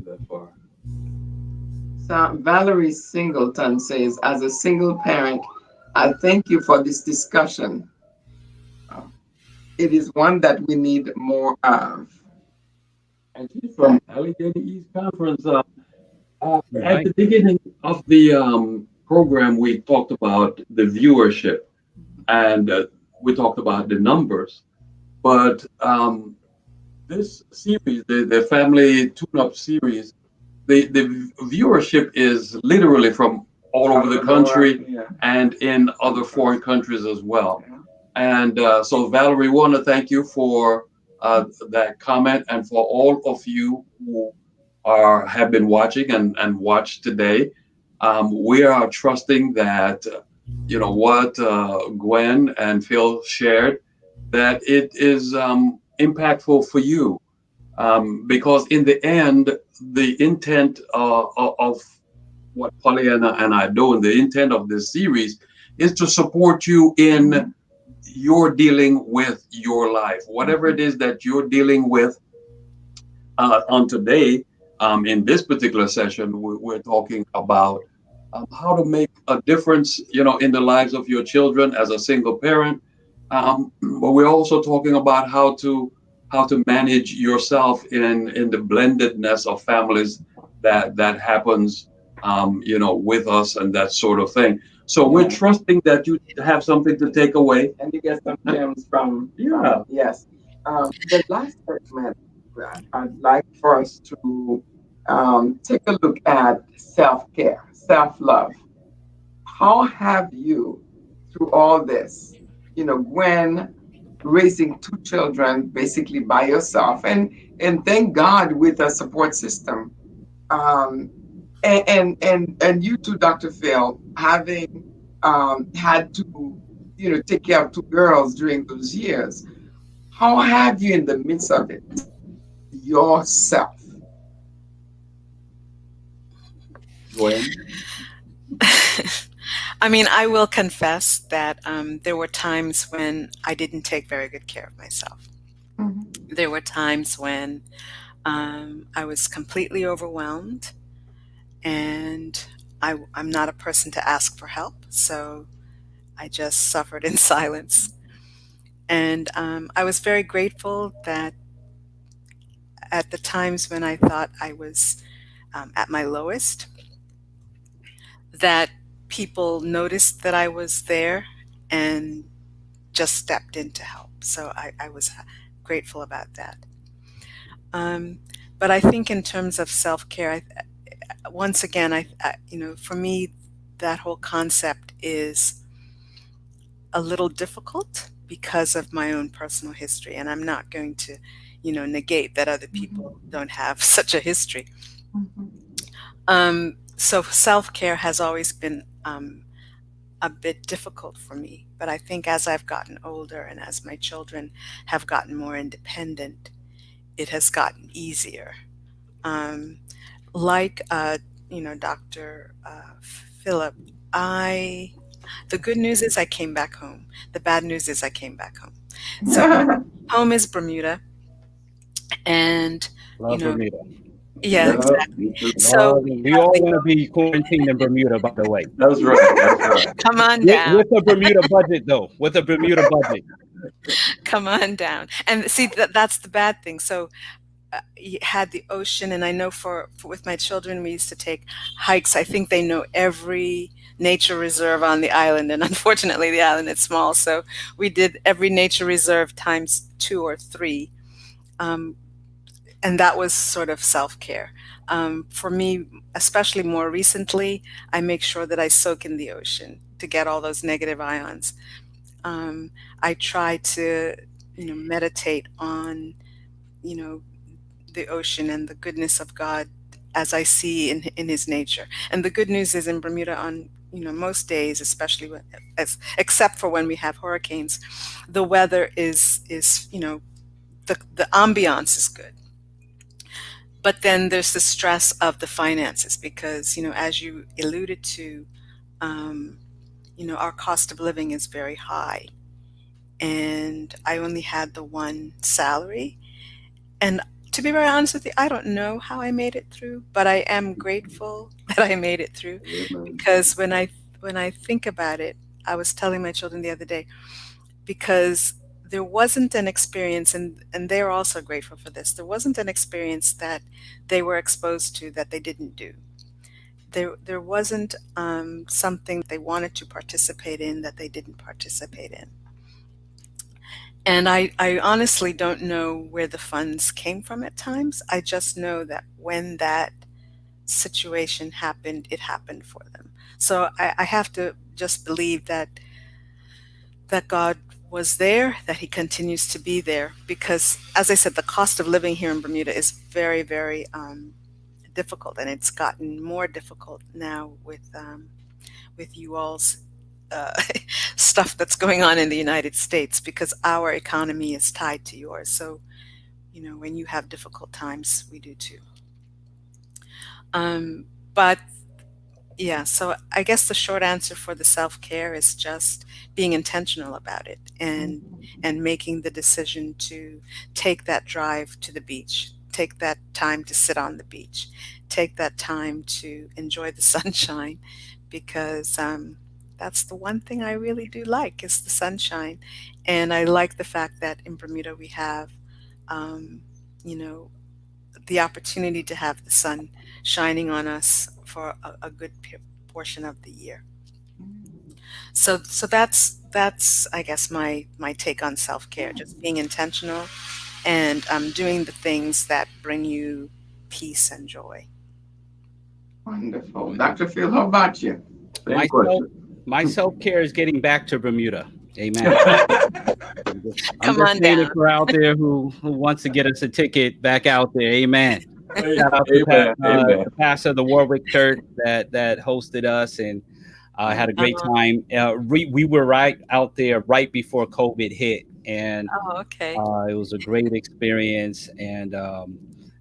That far. So Valerie Singleton says, as a single parent, I thank you for this discussion. Uh, It is one that we need more of. And she's from Allegheny East Conference. At Right. the beginning of the program, we talked about the viewership and we talked about the numbers. But this series, the Family Tune Up series, the viewership is literally from all over the country Yeah. and in other foreign countries as well. And so, Valerie, want to thank you for that comment and for all of you who are have been watching and watch today. We are trusting that you know what Gwen and Phil shared, that it is impactful for you because in the end, the intent of what Pollyanna and I do, and the intent of this series is to support you in your dealing with your life, whatever it is that you're dealing with on today, in this particular session, we're talking about how to make a difference, you know, in the lives of your children as a single parent. But we're also talking about how to manage yourself in the blendedness of families that happens, you know, with us and that sort of thing. So we're Yeah. trusting that you have something to take away. And you get some gems Yeah. yes. The last segment, I'd like for us to take a look at self-care, self-love. How have you, through all this, when raising two children basically by yourself, and thank God with a support system, um, and you too, Dr. Phil, having had to, take care of two girls during those years. How have you, in the midst of it, yourself? Gwen. I mean, I will confess that there were times when I didn't take very good care of myself. Mhm. There were times when I was completely overwhelmed, and I'm not a person to ask for help, so I just suffered in silence. And I was very grateful that at the times when I thought I was at my lowest, that people noticed that I was there and just stepped in to help. So I was grateful about that. Um, but I think in terms of self-care, once again, for me, that whole concept is a little difficult because of my own personal history. And I'm not going to, negate that other people Mhm. don't have such a history. Mhm. So self-care has always been a bit difficult for me. But I think as I've gotten older and as my children have gotten more independent, it has gotten easier. Um, Dr. Philip, I the good news is I came back home. The bad news is I came back home. So home is Bermuda, and you Love know, Bermuda. yeah, Yeah, exactly. me too. So Love, we we have all the want to be quarantined in Bermuda, by the way. That's right. That's right. come on With down, a Bermuda budget, though. With a Bermuda budget. come on down, and see that's the bad thing. So you had the ocean, and I know for with my children we used to take hikes. I think they know every nature reserve on the island, and unfortunately the island is small, so we did every nature reserve times two or three, um, and that was sort of self-care. For me, especially more recently, I make sure that I soak in the ocean to get all those negative ions. um, I try to meditate on you know the ocean and the goodness of God as I see in His nature. And the good news is in Bermuda, on most days, especially except for when we have hurricanes, the weather is the ambiance is good. But then there's the stress of the finances because as you alluded to, um, our cost of living is very high, and I only had the one salary, and To be very honest with you, I don't know how I made it through, but I am grateful that I made it through, Amen. because when I think about it, I was telling my children the other day, because there wasn't an experience, and they're also grateful for this. There wasn't an experience that they were exposed to that they didn't do. There wasn't something that they wanted to participate in that they didn't participate in. And I honestly don't know where the funds came from at times. I just know that when that situation happened, it happened for them. So I have to just believe that God was there, that He continues to be there, because, as I said, the cost of living here in Bermuda is very, very difficult, and it's gotten more difficult now with you all's uh, stuff that's going on in the United States, because our economy is tied to yours. So, when you have difficult times, we do too. But yeah, so I guess the short answer for the self-care is just being intentional about it, and making the decision to take that drive to the beach, take that time to sit on the beach, take that time to enjoy the sunshine, because that's the one thing I really do like, is the sunshine. And I like the fact that in Bermuda we have, um, you know, the opportunity to have the sun shining on us for a good portion of the year. So that's I guess my take on self care, just being intentional, and doing the things that bring you peace and joy. Wonderful. Dr. Phil, how about you? Same My self question. my self care is getting back to Bermuda. Amen. I'm Come just on saying it down. for out there who wants to get us a ticket back out there. Amen. Shout out to Amen. Amen. the pastor of the Warwick Church that hosted us, and had a great Uh, time. We were right out there right before COVID hit, and oh, okay. it was a great experience. And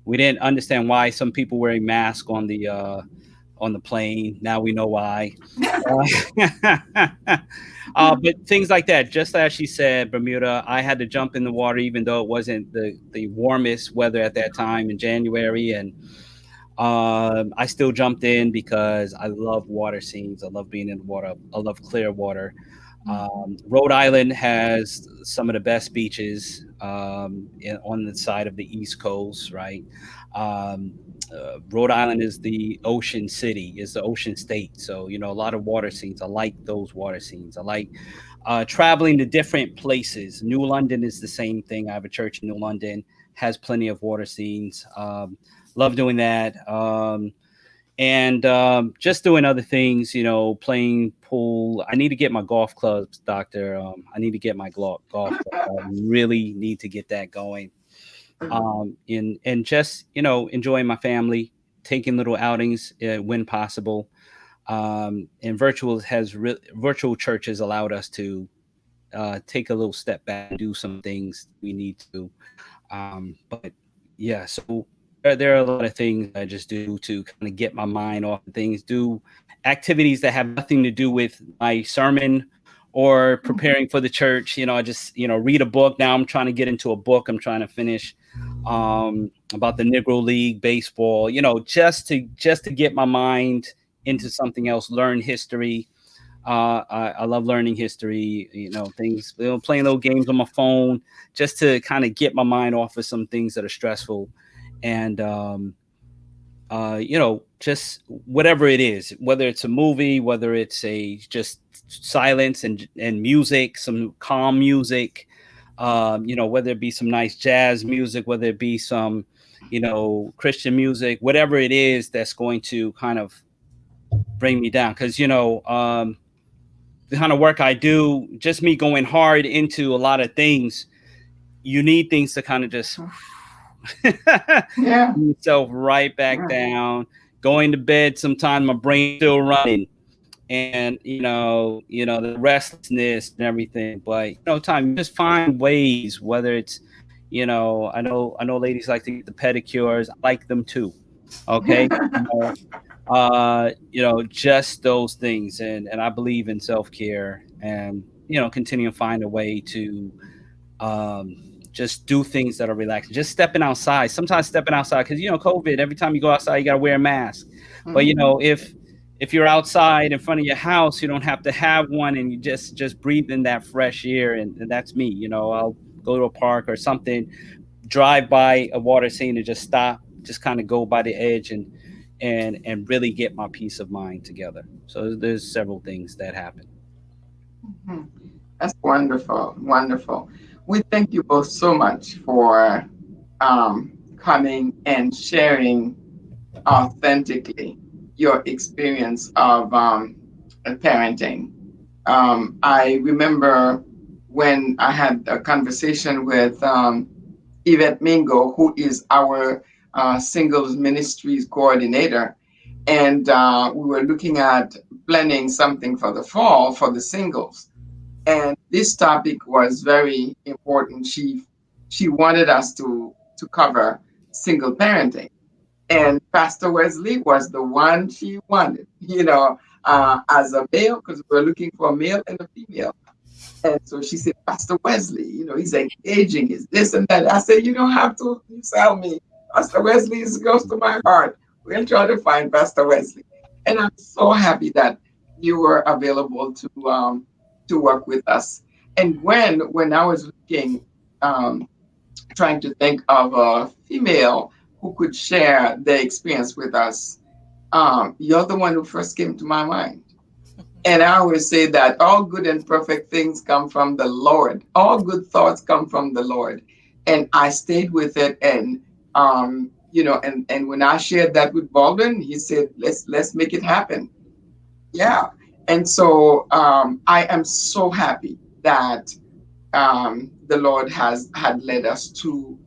we didn't understand why some people wearing masks on the plane. Now we know why. But things like that, just as she said, Bermuda, I had to jump in the water, even though it wasn't the warmest weather at that time in January. And I still jumped in because I love water scenes. I love being in the water. I love clear water. Rhode Island has some of the best beaches on the side of the East Coast, right? Um, Rhode Island is the ocean city, is the ocean state. So, a lot of water scenes. I like those water scenes. I like traveling to different places. New London is the same thing. I have a church in New London, has plenty of water scenes. Love doing that. And just doing other things, playing pool. I need to get my golf clubs, doctor. I need to get my golf club. I really need to get that going. And just enjoying my family, taking little outings when possible. And virtual churches allowed us to take a little step back and do some things we need to. But yeah, so there are a lot of things I just do to kind of get my mind off of things, do activities that have nothing to do with my sermon or preparing for the church. I just, read a book. Now I'm trying to get into a book I'm trying to finish about the Negro League baseball, just to get my mind into something else, learn history. I love learning history, things, playing little games on my phone just to kind of get my mind off of some things that are stressful. And, just whatever it is, whether it's a movie, whether it's a just silence and music, some calm music, whether it be some nice jazz music, whether it be some, Christian music, whatever it is that's going to kind of bring me down. Because, the kind of work I do, just me going hard into a lot of things, you need things to kind of just Yeah. yourself right back Yeah. down. Going to bed, sometimes my brain's still running, and the restlessness and everything. But time you just find ways, whether it's I know ladies like to get the pedicures. I like them too. Okay. Just those things, and I believe in self-care, and continue to find a way to just do things that are relaxing. Just stepping outside. Sometimes stepping outside, because COVID. Every time you go outside, you gotta wear a mask. But if you're outside in front of your house, you don't have to have one, and you just breathe in that fresh air. And that's me. I'll go to a park or something, drive by a water scene, and just stop, just kind of go by the edge and really get my peace of mind together. So there's several things that happen. Mhm. That's wonderful, wonderful. We thank you both so much for coming and sharing authentically your experience of parenting. I remember when I had a conversation with Yvette Mingo, who is our singles ministries coordinator, and we were looking at planning something for the fall for the singles. And this topic was very important. She wanted us to cover single parenting, and Pastor Wesley was the one she wanted, as a male, because we were looking for a male and a female. And so she said, Pastor Wesley, he's engaging, he's this and that. I said, you don't have to sell me. Pastor Wesley is close to my heart. We'll try to find Pastor Wesley. And I'm so happy that you were available to work with us. And when I was looking, um, trying to think of a female who could share their experience with us, you're the one who first came to my mind. And I always say that all good and perfect things come from the Lord. All good thoughts come from the Lord. And I stayed with it. And and when I shared that with Baldwin, he said, let's make it happen. Yeah. And so I am so happy that the Lord has had led us to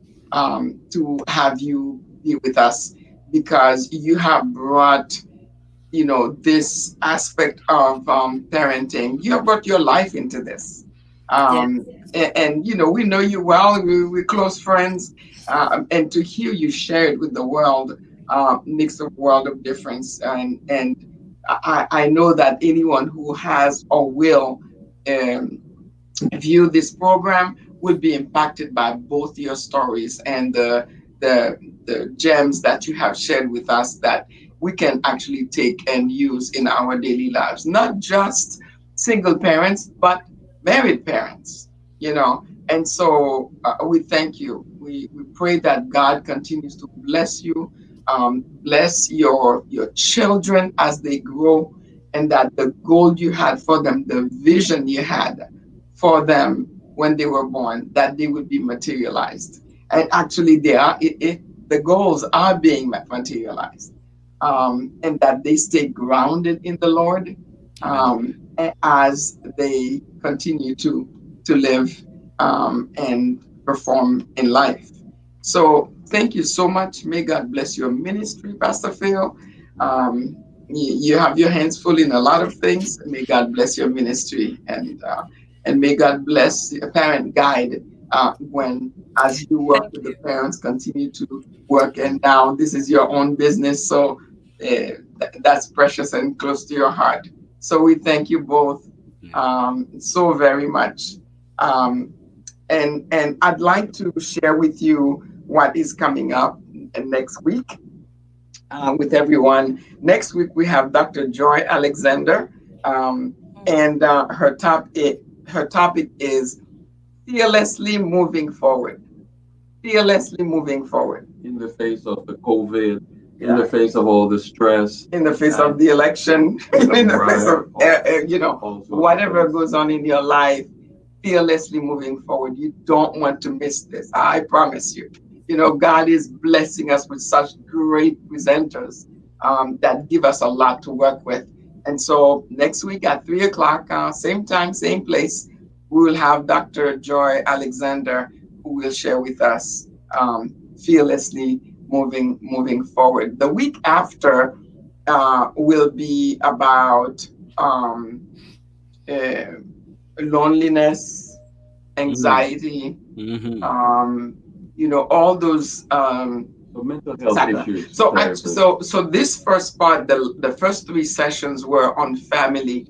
have you be with us, because you have brought this aspect of parenting. You have brought your life into this. Yeah. And we know you well. We're close friends. And to hear you share it with the world makes a world of difference. And I know that anyone who has or will um, view this program will be impacted by both your stories and the the gems that you have shared with us that we can actually take and use in our daily lives. Not just single parents, but married parents. And so we thank you. We pray that God continues to bless you, bless your children as they grow, and that the goal you had for them, the vision you had for them when they were born, that they would be materialized. And actually, they are. The goals are being materialized, and that they stay grounded in the Lord Amen. as they continue to live and perform in life. So thank you so much. May God bless your ministry, Pastor Phil. You have your hands full in a lot of things. May God bless your ministry, and may God bless the parent guide when as you work Thank with the you. parents, continue to work. And now this is your own business, so that's precious and close to your heart. So we thank you both Yeah. so very much. Um, and I'd like to share with you what is coming up next week with everyone. Next week we have Dr. Joy Alexander, and her topic is fearlessly moving forward. Fearlessly moving forward. In the face of the COVID, in the Yeah. face of all the stress, In the face of the election, in the face right? of All sorts of whatever things. goes on in your life, fearlessly moving forward. You don't want to miss this. I promise you. God is blessing us with such great presenters that give us a lot to work with. And so next week at 3 o'clock, same time, same place, we will have Dr. Joy Alexander, who will share with us fearlessly moving forward. The week after will be about um, uh, loneliness, Mm. anxiety, Hmm. um, all those So mental health factors. issues, So, therapist. so this first part, the first three sessions were on family,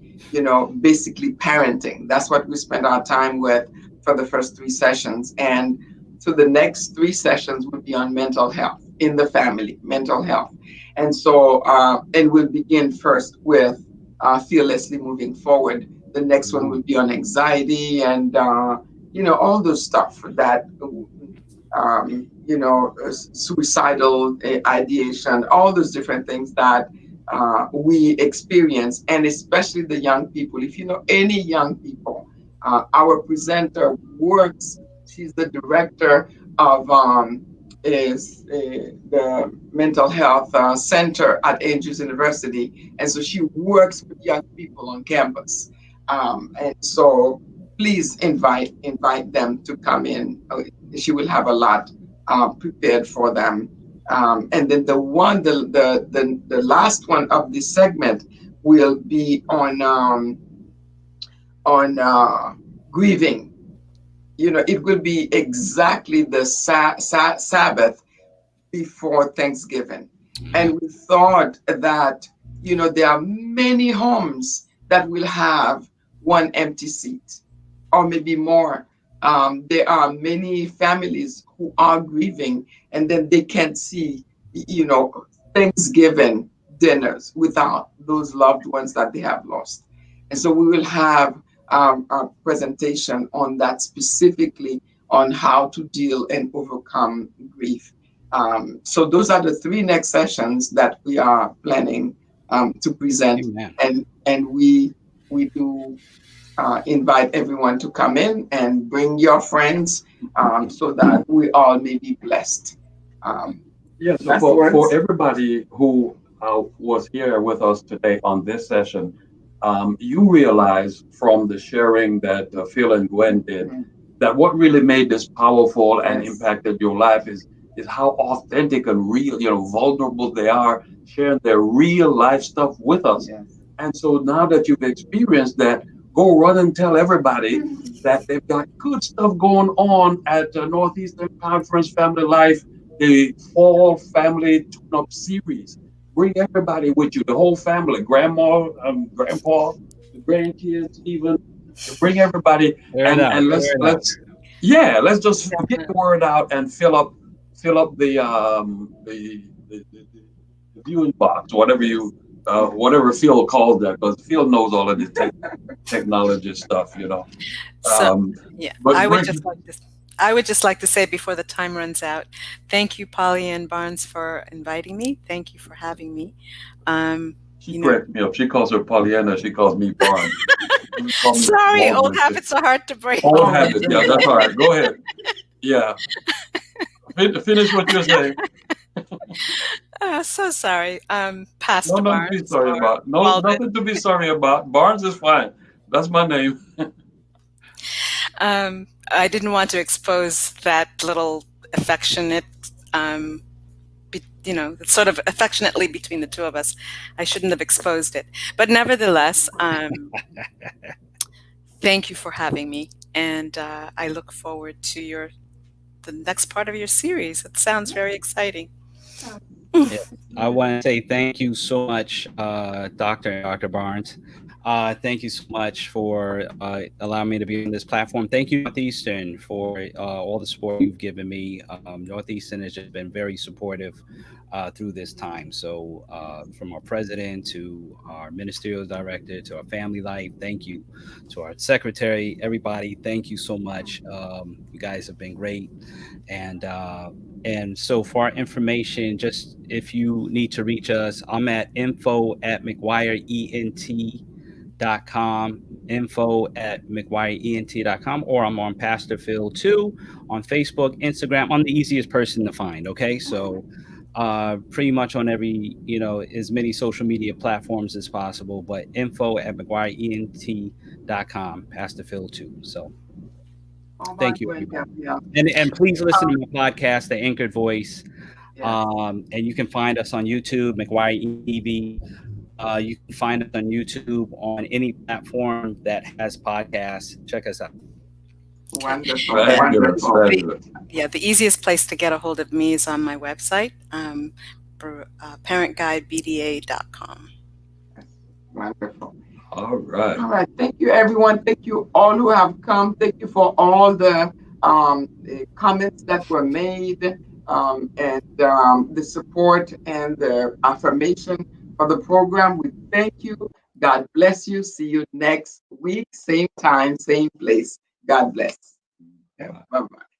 basically parenting. That's what we spent our time with for the first three sessions. And So the next three sessions would be on mental health in the family, mental health. And so, and we'll begin first with fearlessly moving forward. The next one will be on anxiety and, all those stuff that, suicidal ideation, all those different things that we experience, and especially the young people. If you know any young people, our presenter works. She's the director of the mental health center at Andrews University, and so she works with young people on campus. And so please invite them to come in. She will have a lot prepared for them. And then the last one of this segment will be on grieving. It will be exactly the Sabbath before Thanksgiving. And we thought that, there are many homes that will have one empty seat or maybe more. There are many families who are grieving and then they can't see, Thanksgiving dinners without those loved ones that they have lost. And so we will have a presentation on that specifically on how to deal and overcome grief. So those are the three next sessions that we are planning to present, Amen. and we do invite everyone to come in and bring your friends so that we all may be blessed. Um, Yeah, so Last for words. everybody who was here with us today on this session, you realize from the sharing that Phil and Gwen did Mhm. that what really made this powerful and Yes. impacted your life is how authentic and real, vulnerable they are, sharing their real life stuff with us. Yes. And so now that you've experienced that, go run and tell everybody that they've got good stuff going on at Northeastern Conference Family Life, the Fall Family Tune-Up Series. Bring everybody with you, the whole family, grandma, grandpa, the grandkids, even. Bring everybody, Clear it and out. Clear it out. let's just get the Definitely. word out and fill up the viewing box, whatever Phil calls that, because Phil knows all of the technology stuff. So, Um, yeah, but I would bring, just like to. I would just like to say before the time runs out, thank you, Polly Ann Barnes, for inviting me. Thank you for having me. Um, she you know, corrects me up. She calls her Pollyanna. She calls me Barnes. You call me sorry, old Baldwin. habits are hard to break. Old Oh my habit. Yeah, goodness. that's all right. Go ahead. Yeah, finish what you're saying. So sorry, No, Pastor nothing to be Barnes sorry or about. No, Walden. nothing to be sorry about. Barnes is fine. That's my name. I didn't want to expose that little affectionate, um, sort of affectionately between the two of us. I shouldn't have exposed it. But nevertheless, thank you for having me. And I look forward to the next part of your series. It sounds very exciting. Yeah. I want to say thank you so much, Dr. and Dr. Barnes. Thank you so much for allowing me to be on this platform. Thank you, Northeastern, for all the support you've given me. Northeastern has just been very supportive through this time. So, from our president to our ministerial director to our family life, thank you. To our secretary, everybody, thank you so much. You guys have been great. And so for our information, just if you need to reach us, I'm at info@mcguireent.com, info@mcguireent.com, or I'm on Pastor Phil too on Facebook, Instagram. I'm the easiest person to find. Okay. So pretty much on every, as many social media platforms as possible, but info@mcguireent.com, Pastor Phil too. So Oh my thank you, God, everybody. Gabrielle. And please listen to Um, my podcast, The Anchored Voice. yes. And you can find us on YouTube, McGuire EV. You can find us on YouTube on any platform that has podcasts. Check us out. Wonderful. And Fabulous, Wonderful. the fabulous. yeah, the easiest place to get a hold of me is on my website, parentguidebda.com. Yes. Wonderful. All right. All right. Thank you, everyone. Thank you all who have come. Thank you for all the the comments that were made, and the support and the affirmation for the program. We thank you. God bless you. See you next week, same time, same place. God bless. Bye bye.